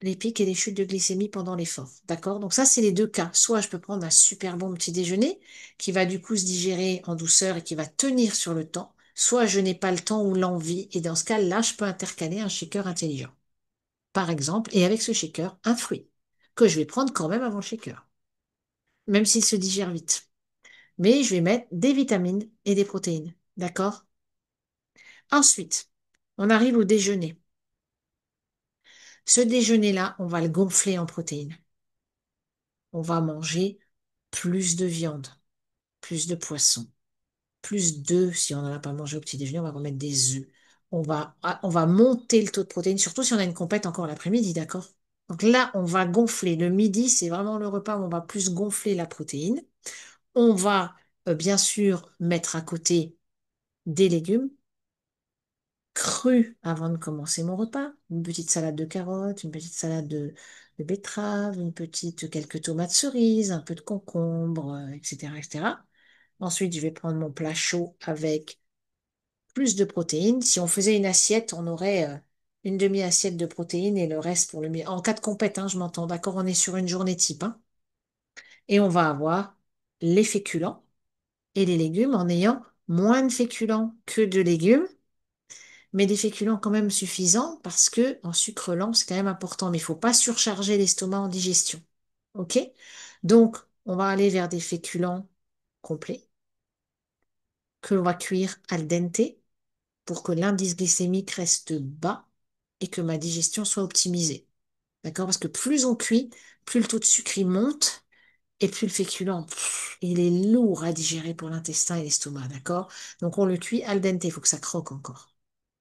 les pics et les chutes de glycémie pendant l'effort. D'accord? Donc ça, c'est les deux cas. Soit je peux prendre un super bon petit déjeuner qui va du coup se digérer en douceur et qui va tenir sur le temps. Soit je n'ai pas le temps ou l'envie. Et dans ce cas-là, je peux intercaler un shaker intelligent. Par exemple, et avec ce shaker, un fruit que je vais prendre quand même avant le shaker, même s'il se digère vite. Mais je vais mettre des vitamines et des protéines. D'accord? Ensuite, on arrive au déjeuner. Ce déjeuner-là, on va le gonfler en protéines. On va manger plus de viande, plus de poisson, plus d'œufs. Si on n'en a pas mangé au petit déjeuner, on va remettre des œufs. On va monter le taux de protéines, surtout si on a une compète encore l'après-midi, d'accord? Donc là, on va gonfler. Le midi, c'est vraiment le repas où on va plus gonfler la protéine. On va bien sûr mettre à côté des légumes crus avant de commencer mon repas. Une petite salade de carottes, une petite salade de betterave, quelques tomates cerises, un peu de concombre, etc., etc. Ensuite, je vais prendre mon plat chaud avec plus de protéines. Si on faisait une assiette, on aurait une demi-assiette de protéines et le reste pour le milieu. En cas de compète, hein, je m'entends, d'accord, on est sur une journée type, hein. Et on va avoir les féculents et les légumes en ayant moins de féculents que de légumes, mais des féculents quand même suffisants parce que en sucre lent, c'est quand même important. Mais il faut pas surcharger l'estomac en digestion. OK? Donc, on va aller vers des féculents complets que l'on va cuire al dente. pour que l'indice glycémique reste bas et que ma digestion soit optimisée. D'accord? Parce que plus on cuit, plus le taux de sucre il monte et plus le féculent, il est lourd à digérer pour l'intestin et l'estomac. D'accord? Donc on le cuit al dente, il faut que ça croque encore.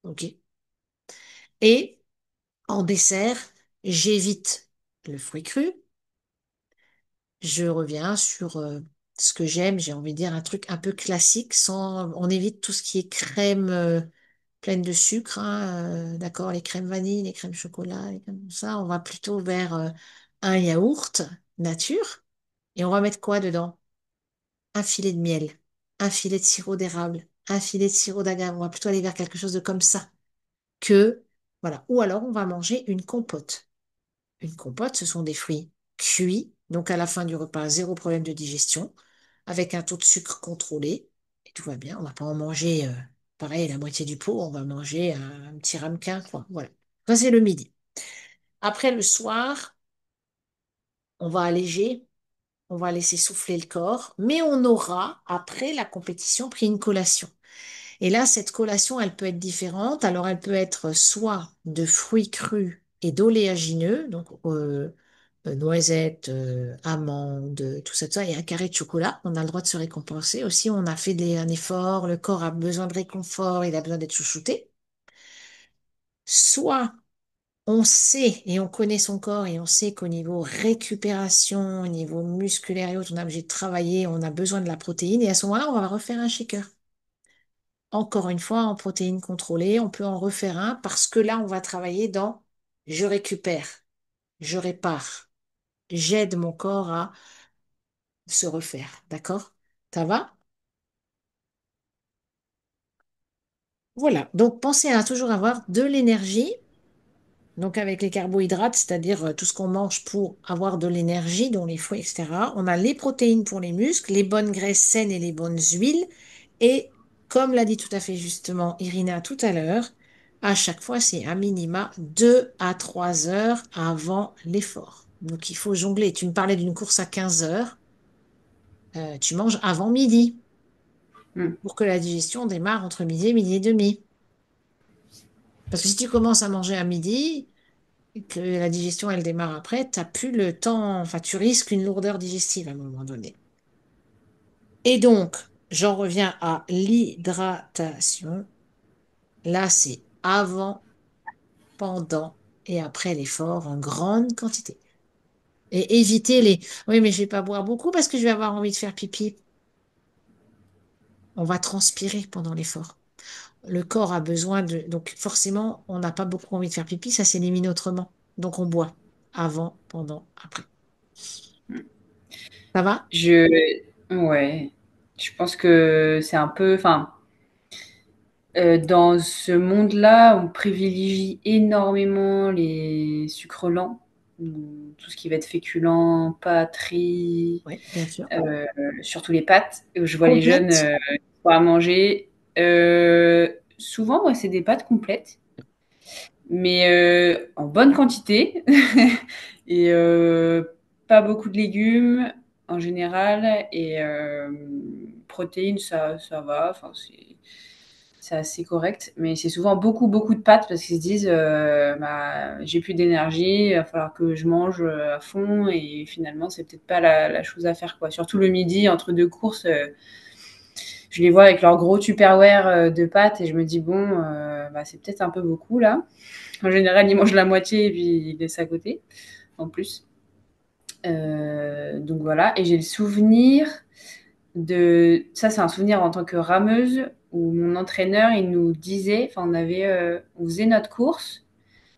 OK? Et en dessert, j'évite le fruit cru. Je reviens sur ce que j'aime, j'ai envie de dire un truc un peu classique, sans, on évite tout ce qui est crème pleine de sucre, hein, d'accord, les crèmes vanille, les crèmes chocolat, les crèmes, tout ça, on va plutôt vers un yaourt nature, et on va mettre quoi dedans? Un filet de miel, un filet de sirop d'érable, un filet de sirop d'agave, on va plutôt aller vers quelque chose de comme ça, que, voilà, ou alors on va manger une compote. Une compote, ce sont des fruits cuits, donc à la fin du repas, zéro problème de digestion, avec un taux de sucre contrôlé, et tout va bien. On va pas en manger, pareil, la moitié du pot, on va manger un petit ramequin, quoi. Voilà. Ça, c'est le midi. Après, le soir, on va alléger, on va laisser souffler le corps, mais on aura, après la compétition, pris une collation. Et là, cette collation, elle peut être différente. Alors, elle peut être soit de fruits crus et d'oléagineux, donc noisettes, amandes, tout ça, et un carré de chocolat. On a le droit de se récompenser. Aussi, on a fait un effort, le corps a besoin de réconfort, il a besoin d'être chouchouté. Soit on sait et on connaît son corps et on sait qu'au niveau récupération, au niveau musculaire et autres, on a obligé de travailler, on a besoin de la protéine. Et à ce moment-là, on va refaire un shaker. Encore une fois, en protéines contrôlées, on peut en refaire un parce que là, on va travailler dans je récupère, je répare, j'aide mon corps à se refaire. D'accord? Ça va? Voilà. Donc, pensez à toujours avoir de l'énergie. Donc, avec les carbohydrates, c'est-à-dire tout ce qu'on mange pour avoir de l'énergie, dont les fruits, etc. On a les protéines pour les muscles, les bonnes graisses saines et les bonnes huiles. Et comme l'a dit tout à fait justement Irina tout à l'heure, à chaque fois, c'est à minima 2 à 3 heures avant l'effort. Donc, il faut jongler. Tu me parlais d'une course à 15 heures. Tu manges avant midi Hmm. pour que la digestion démarre entre midi et demi. Parce que si tu commences à manger à midi, et que la digestion, elle démarre après, t'as plus le temps, enfin, tu risques une lourdeur digestive à un moment donné. Et donc, j'en reviens à l'hydratation. Là, c'est avant, pendant et après l'effort en grande quantité. Et éviter les, oui, mais je vais pas boire beaucoup parce que je vais avoir envie de faire pipi. On va transpirer pendant l'effort. Le corps a besoin de, donc forcément, on n'a pas beaucoup envie de faire pipi, ça s'élimine autrement. Donc, on boit avant, pendant, après. Ça va? Je, ouais, je pense que c'est un peu, enfin, dans ce monde-là, on privilégie énormément les sucres lents, tout ce qui va être féculent, pâtes, riz, Oui, bien sûr. euh, surtout les pâtes. Je vois les jeunes Complète. à manger. Souvent, ouais, c'est des pâtes complètes, mais en bonne quantité et pas beaucoup de légumes en général et protéines, ça va. Enfin, c'est assez correct, mais c'est souvent beaucoup, beaucoup de pâtes parce qu'ils se disent bah, j'ai plus d'énergie, il va falloir que je mange à fond et finalement, c'est peut-être pas la chose à faire, quoi. Surtout le midi, entre deux courses, je les vois avec leur gros Tupperware de pâtes et je me dis bon, bah, c'est peut-être un peu beaucoup là. En général, ils mangent la moitié et puis ils laissent à côté en plus. Donc voilà, et j'ai le souvenir de ça, c'est un souvenir en tant que rameuse où mon entraîneur il nous disait, enfin on faisait notre course,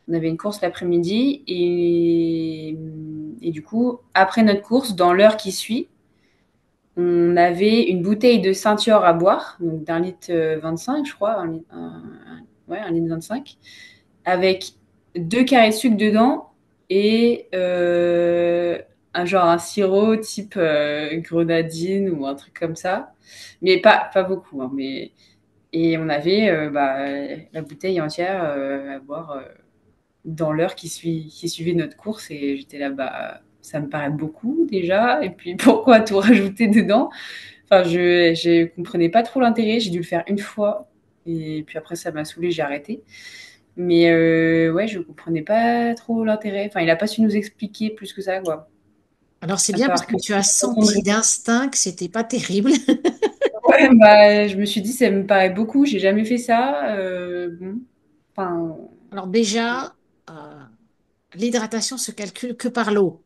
on avait une course l'après-midi et du coup après notre course dans l'heure qui suit, on avait une bouteille de ceinture à boire, donc d'un litre 25 je crois, ouais, un litre 25 avec deux carrés de sucre dedans et un sirop type grenadine ou un truc comme ça. Mais pas beaucoup. Hein, mais... Et on avait bah, la bouteille entière à boire dans l'heure qui suivait notre course. Et j'étais là, bah, ça me paraît beaucoup déjà. Et puis pourquoi tout rajouter dedans? Enfin, je comprenais pas trop l'intérêt. J'ai dû le faire une fois. Et puis après, ça m'a saoulée, j'ai arrêté. Mais ouais, je comprenais pas trop l'intérêt. Enfin, il a pas su nous expliquer plus que ça, quoi. Alors c'est À bien parce part que que tu c'est as une façon de senti d'instinct que c'était pas terrible. ouais, bah, je me suis dit: «Ça me paraît beaucoup, j'ai jamais fait ça», bon, enfin, Alors déjà, euh, l'hydratation se calcule que par l'eau.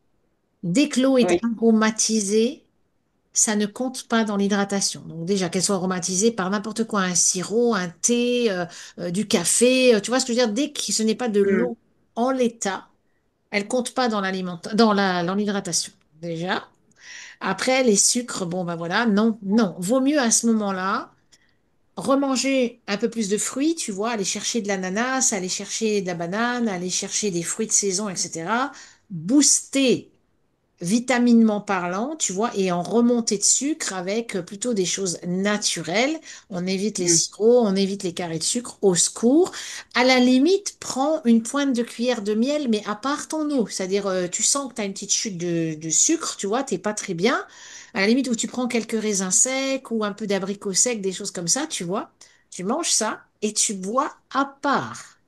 Dès que l'eau est oui. aromatisée, ça ne compte pas dans l'hydratation. Donc déjà, qu'elle soit aromatisée par n'importe quoi, un sirop, un thé, du café, tu vois ce que je veux dire? Dès que ce n'est pas de Mmh, l'eau en l'état, elle compte pas dans dans l'hydratation. Déjà. Après, les sucres, bon ben voilà, non, non. Vaut mieux à ce moment-là remanger un peu plus de fruits, tu vois, aller chercher de l'ananas, aller chercher de la banane, aller chercher des fruits de saison, etc. Booster vitaminement parlant, tu vois, et en remontée de sucre avec plutôt des choses naturelles. On évite les mmh, sirops, on évite les carrés de sucre, au secours. À la limite, prends une pointe de cuillère de miel, mais à part ton eau. C'est-à-dire, tu sens que tu as une petite chute de sucre, tu vois, t'es pas très bien. À la limite où tu prends quelques raisins secs ou un peu d'abricots secs, des choses comme ça, tu vois. Tu manges ça et tu bois à part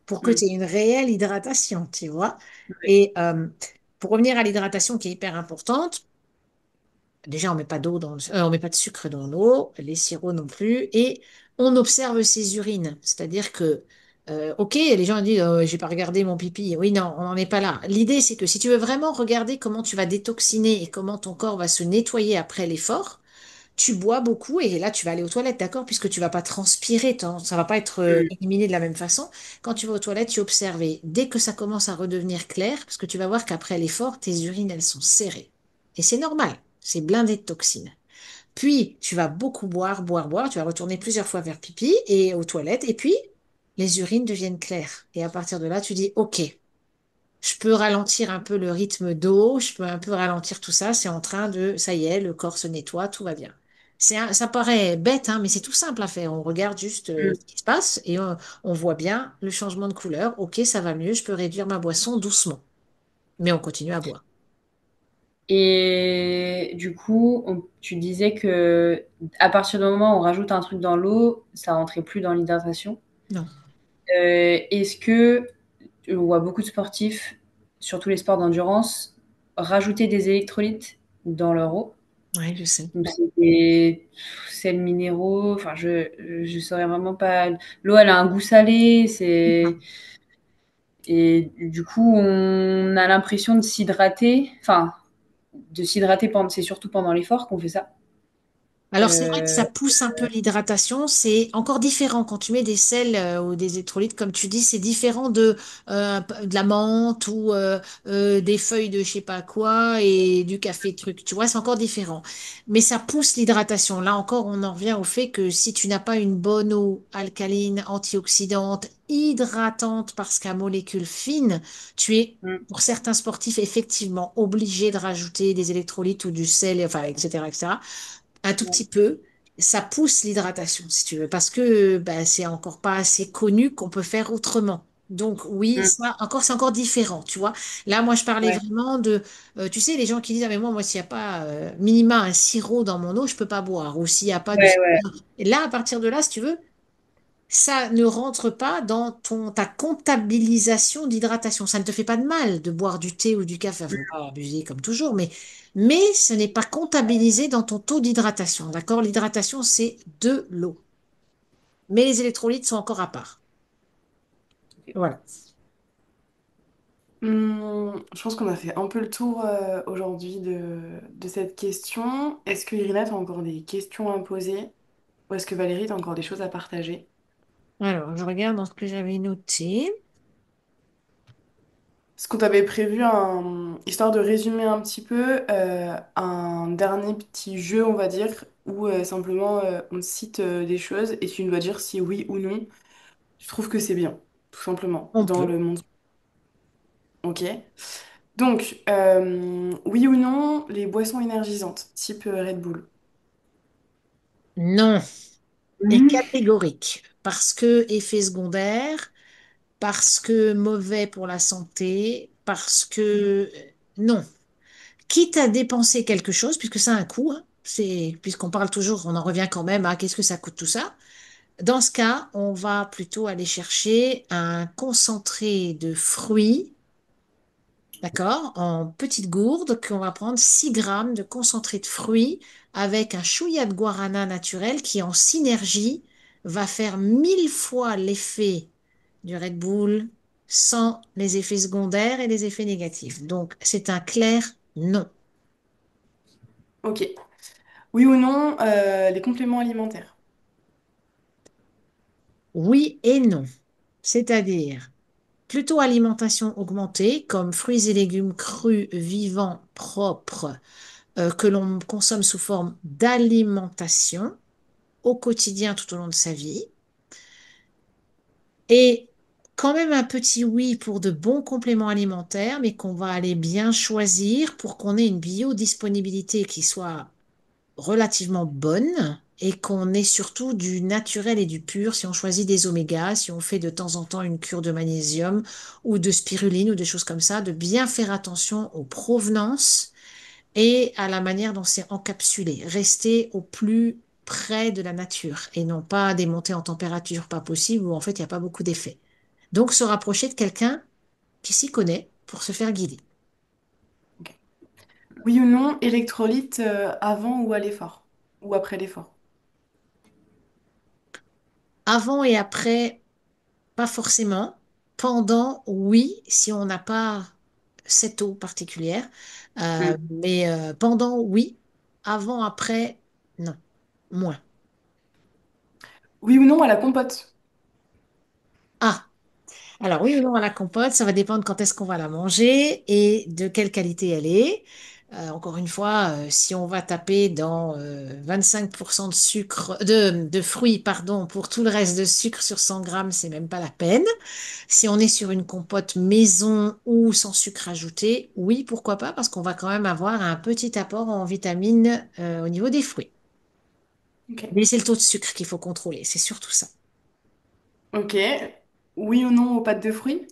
pour que mmh, tu aies une réelle hydratation, tu vois. ouais, Et pour revenir à l'hydratation qui est hyper importante, déjà on met pas d'eau on met pas de sucre dans l'eau, les sirops non plus, et on observe ses urines. C'est-à-dire que, ok, les gens disent, j'ai pas regardé mon pipi. Oui, non, on n'en est pas là. L'idée, c'est que si tu veux vraiment regarder comment tu vas détoxiner et comment ton corps va se nettoyer après l'effort, tu bois beaucoup et là tu vas aller aux toilettes, d'accord? Puisque tu vas pas transpirer, ça va pas être mmh, éliminé de la même façon. Quand tu vas aux toilettes, tu observes et dès que ça commence à redevenir clair, parce que tu vas voir qu'après l'effort, tes urines, elles sont serrées. Et c'est normal, c'est blindé de toxines. Puis tu vas beaucoup boire, boire, boire, tu vas retourner plusieurs fois vers pipi et aux toilettes et puis les urines deviennent claires. Et à partir de là, tu dis, OK, je peux ralentir un peu le rythme d'eau, je peux un peu ralentir tout ça, c'est en train de, ça y est, le corps se nettoie, tout va bien. Ça paraît bête, hein, mais c'est tout simple à faire. On regarde juste mmh. ce qui se passe et on voit bien le changement de couleur. Ok, ça va mieux, je peux réduire ma boisson doucement, mais on continue à boire. Et du coup, tu disais que à partir du moment où on rajoute un truc dans l'eau, ça rentrait plus dans l'hydratation. Non, Est-ce que on voit beaucoup de sportifs, surtout les sports d'endurance, rajouter des électrolytes dans leur eau? ouais, je sais. Donc c'est des sels minéraux, enfin je saurais vraiment pas. L'eau, elle a un goût salé, c'est et du coup on a l'impression de s'hydrater, enfin de s'hydrater pendant, c'est surtout pendant l'effort qu'on fait ça. Alors c'est vrai que Euh, ça pousse un peu l'hydratation, c'est encore différent quand tu mets des sels ou des électrolytes, comme tu dis, c'est différent de la menthe ou des feuilles de je sais pas quoi et du café truc, tu vois, c'est encore différent. Mais ça pousse l'hydratation. Là encore, on en revient au fait que si tu n'as pas une bonne eau alcaline, antioxydante, hydratante parce qu'à molécules fines, tu es mm, pour certains sportifs effectivement obligé de rajouter des électrolytes ou du sel, enfin, etc., etc. Un tout petit peu, ça pousse l'hydratation, si tu veux, parce que ben, c'est encore pas assez connu qu'on peut faire autrement. Donc oui, mm, ça encore, c'est encore différent, tu vois. Là, moi, je parlais ouais, vraiment de, tu sais, les gens qui disent, ah mais moi, s'il n'y a pas minima un sirop dans mon eau, je peux pas boire. Ou s'il n'y a pas du... ouais, ouais, Et là, à partir de là, si tu veux, ça ne rentre pas dans ta comptabilisation d'hydratation. Ça ne te fait pas de mal de boire du thé ou du café. Il faut pas abuser comme toujours, mais ce n'est pas comptabilisé dans ton taux d'hydratation. D'accord? L'hydratation, c'est de l'eau. Mais les électrolytes sont encore à part. Voilà. Je pense qu'on a fait un peu le tour aujourd'hui de cette question. Est-ce que Irina, tu as encore des questions à poser? Ou est-ce que Valérie, tu as encore des choses à partager? Alors, je regarde dans ce que j'avais noté. Est-ce qu'on t'avait prévu, histoire de résumer un petit peu, un dernier petit jeu, on va dire, où simplement on cite des choses et tu dois dire si oui ou non tu trouves que c'est bien, tout simplement, On dans peut. le monde. Ok. Donc, oui ou non, les boissons énergisantes, type Red Bull. Non. Et mm, catégorique. Parce que effet secondaire, parce que mauvais pour la santé, parce que non. Quitte à dépenser quelque chose, puisque ça a un coût, hein, puisqu'on parle toujours, on en revient quand même à qu'est-ce que ça coûte tout ça. Dans ce cas, on va plutôt aller chercher un concentré de fruits, d'accord, en petites gourdes, qu'on va prendre 6 grammes de concentré de fruits avec un chouïa de guarana naturel qui, en synergie, va faire 1000 fois l'effet du Red Bull sans les effets secondaires et les effets négatifs. Donc, c'est un clair non. Ok. Oui ou non, les compléments alimentaires? Oui et non. C'est-à-dire, plutôt alimentation augmentée, comme fruits et légumes crus, vivants, propres, que l'on consomme sous forme d'alimentation au quotidien tout au long de sa vie. Et quand même un petit oui pour de bons compléments alimentaires, mais qu'on va aller bien choisir pour qu'on ait une biodisponibilité qui soit relativement bonne et qu'on ait surtout du naturel et du pur si on choisit des omégas, si on fait de temps en temps une cure de magnésium ou de spiruline ou des choses comme ça, de bien faire attention aux provenances et à la manière dont c'est encapsulé. Rester au plus près de la nature et non pas des montées en température pas possible où en fait il n'y a pas beaucoup d'effets. Donc se rapprocher de quelqu'un qui s'y connaît pour se faire guider. Ok. Oui ou non, électrolytes avant ou à l'effort? Ou après l'effort? Avant et après, pas forcément. Pendant, oui, si on n'a pas cette eau particulière. Mm. Mais pendant, oui. Avant, après, non. Moins. Oui ou non à la compote? Ah, alors oui ou non à la compote, ça va dépendre quand est-ce qu'on va la manger et de quelle qualité elle est. Encore une fois, si on va taper dans 25% de sucre, de fruits, pardon, pour tout le reste de sucre sur 100 grammes, c'est même pas la peine. Si on est sur une compote maison ou sans sucre ajouté, oui, pourquoi pas, parce qu'on va quand même avoir un petit apport en vitamines au niveau des fruits. Ok. Mais c'est le taux de sucre qu'il faut contrôler, c'est surtout ça. Ok. Oui ou non aux pâtes de fruits?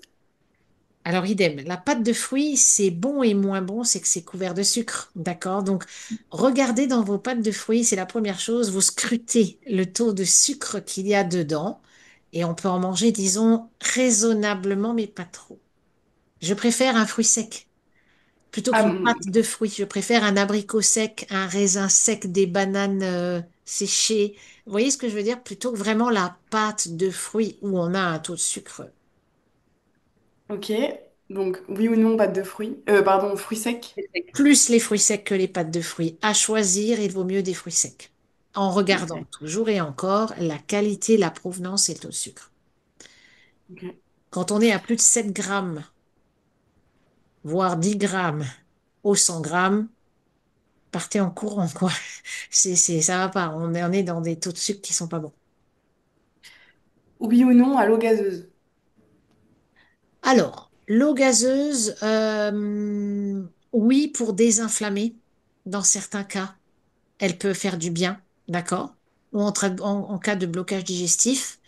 Alors, idem, la pâte de fruits, c'est bon et moins bon, c'est que c'est couvert de sucre, d'accord? Donc, regardez dans vos pâtes de fruits, c'est la première chose, vous scrutez le taux de sucre qu'il y a dedans et on peut en manger, disons, raisonnablement, mais pas trop. Je préfère un fruit sec. Plutôt Ah, qu'une pâte de fruits, je préfère un abricot sec, un raisin sec, des bananes séchées. Vous voyez ce que je veux dire? Plutôt que vraiment la pâte de fruits où on a un taux de sucre. ok. Donc oui ou non pâtes de fruits? Pardon, fruits secs? C'est sec. Plus les fruits secs que les pâtes de fruits. À choisir, il vaut mieux des fruits secs. En regardant Ok. toujours et encore la qualité, la provenance et le taux de sucre. Ok. Quand on est à plus de 7 grammes, voire 10 grammes au 100 grammes, partez en courant, quoi. Ça va pas. On est dans des taux de sucre qui sont pas bons. Oui ou non à l'eau gazeuse? Alors, l'eau gazeuse, oui, pour désinflammer, dans certains cas, elle peut faire du bien, d'accord? Ou en cas de blocage digestif,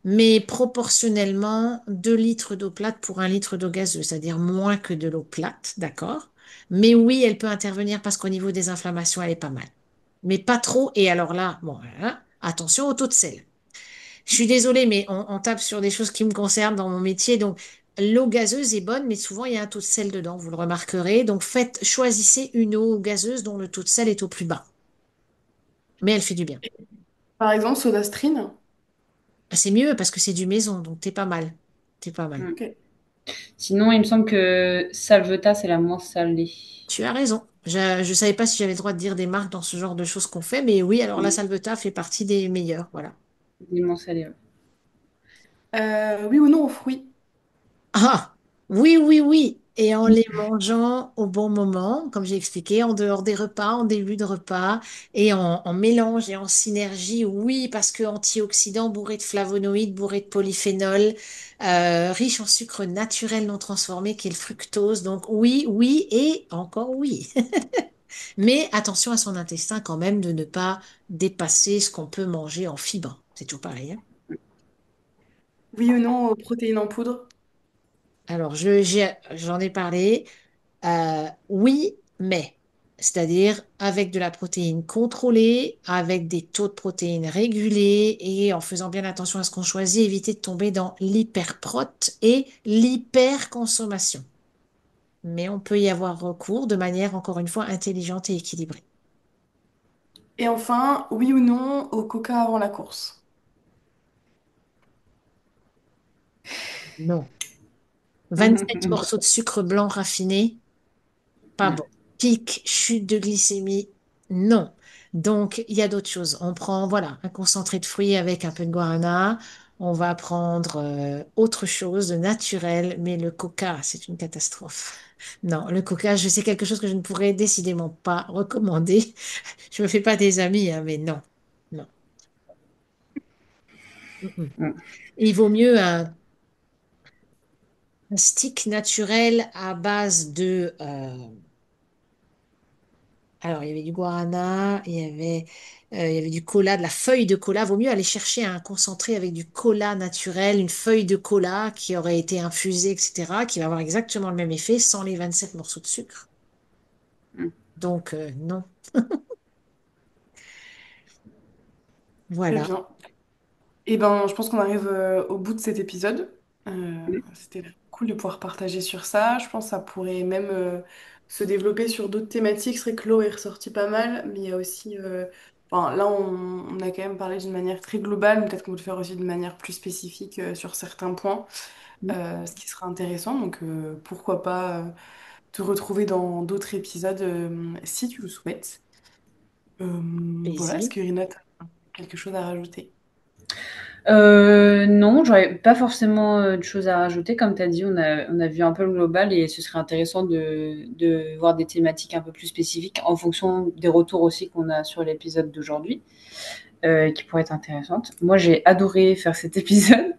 mais proportionnellement, 2 litres d'eau plate pour 1 litre d'eau gazeuse, c'est-à-dire moins que de l'eau plate, d'accord? Mais oui, elle peut intervenir parce qu'au niveau des inflammations, elle est pas mal. Mais pas trop, et alors là, bon, voilà, attention au taux de sel. Je suis désolée, mais on tape sur des choses qui me concernent dans mon métier. Donc, l'eau gazeuse est bonne, mais souvent, il y a un taux de sel dedans, vous le remarquerez. Donc, choisissez une eau gazeuse dont le taux de sel est au plus bas. Mais elle fait du bien. Par exemple, SodaStream? C'est mieux parce que c'est du maison, donc t'es pas mal. T'es pas mal. Mm. Ok. Sinon, il me semble que Salvetat, c'est la moins salée. Tu as raison. Je savais pas si j'avais le droit de dire des marques dans ce genre de choses qu'on fait, mais oui, alors la Mm. Salvetat fait partie des meilleures, voilà. Les moins salées, ouais. Oui ou non aux fruits? Ah, oui, oui, oui. Et en les mangeant au bon moment, comme j'ai expliqué, en dehors des repas, en début de repas, et en mélange et en synergie, oui, parce que antioxydant, bourré de flavonoïdes, bourré de polyphénol, riche en sucre naturel non transformé, qui est le fructose. Donc oui, oui et encore oui. Mais attention à son intestin quand même de ne pas dépasser ce qu'on peut manger en fibres. C'est toujours pareil, hein. Oui ou non aux protéines en poudre? Alors, j'en ai parlé. Oui, mais. c'est-à-dire avec de la protéine contrôlée, avec des taux de protéines régulés et en faisant bien attention à ce qu'on choisit, éviter de tomber dans l'hyperprot et l'hyperconsommation. Mais on peut y avoir recours de manière, encore une fois, intelligente et équilibrée. Et enfin, oui ou non au coca avant la course? Non. 27 morceaux de sucre blanc raffiné, pas bon. Pic, chute de glycémie, non. Donc, il y a d'autres choses. On prend, voilà, un concentré de fruits avec un peu de guarana. On va prendre autre chose de naturel, mais le coca, c'est une catastrophe. Non, le coca, je sais quelque chose que je ne pourrais décidément pas recommander. Je me fais pas des amis, hein, mais non, non. Mm-mm. Il vaut mieux un stick naturel à base de, alors, il y avait du guarana, il y avait du cola, de la feuille de cola. Vaut mieux aller chercher un concentré avec du cola naturel, une feuille de cola qui aurait été infusée, etc., qui va avoir exactement le même effet sans les 27 morceaux de sucre. Donc, non. Très Voilà. bien. Et ben, je pense qu'on arrive au bout de cet épisode. C'était cool de pouvoir partager sur ça. Je pense que ça pourrait même se développer sur d'autres thématiques. C'est vrai que l'eau est ressortie pas mal, mais il y a aussi... enfin, là, on a quand même parlé d'une manière très globale, mais peut-être qu'on peut le faire aussi de manière plus spécifique sur certains points, ce qui sera intéressant. Donc, pourquoi pas te retrouver dans d'autres épisodes si tu le souhaites. Voilà, est-ce Plaisir. que Irina, t'as quelque chose à rajouter? Non, j'aurais pas forcément de choses à rajouter. Comme tu as dit, on a vu un peu le global et ce serait intéressant de voir des thématiques un peu plus spécifiques en fonction des retours aussi qu'on a sur l'épisode d'aujourd'hui, qui pourraient être intéressantes. Moi, j'ai adoré faire cet épisode.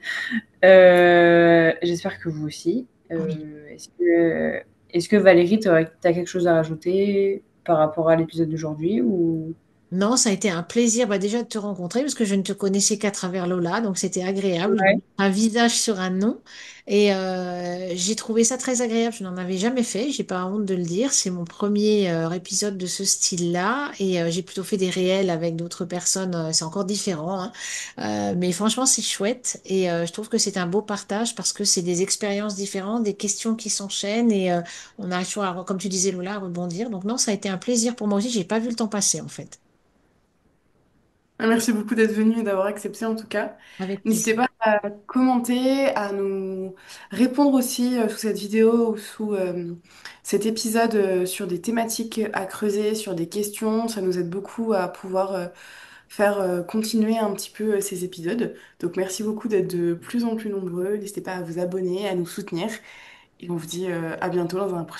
J'espère que vous aussi. Oui. Est-ce que Valérie, tu as quelque chose à rajouter par rapport à l'épisode d'aujourd'hui ou... Non, ça a été un plaisir déjà de te rencontrer parce que je ne te connaissais qu'à travers Lola, donc c'était agréable. Ouais. Un visage sur un nom. Et j'ai trouvé ça très agréable. Je n'en avais jamais fait, j'ai pas honte de le dire. C'est mon premier épisode de ce style-là. Et j'ai plutôt fait des réels avec d'autres personnes. C'est encore différent, hein. Mais franchement, c'est chouette. Et je trouve que c'est un beau partage parce que c'est des expériences différentes, des questions qui s'enchaînent. Et on arrive toujours, comme tu disais, Lola, à rebondir. Donc non, ça a été un plaisir pour moi aussi. J'ai pas vu le temps passer en fait. Merci beaucoup d'être venu et d'avoir accepté en tout cas. Avec N'hésitez plaisir. pas à commenter, à nous répondre aussi sous cette vidéo ou sous cet épisode sur des thématiques à creuser, sur des questions. Ça nous aide beaucoup à pouvoir faire continuer un petit peu ces épisodes. Donc merci beaucoup d'être de plus en plus nombreux. N'hésitez pas à vous abonner, à nous soutenir. Et on vous dit à bientôt dans un prochain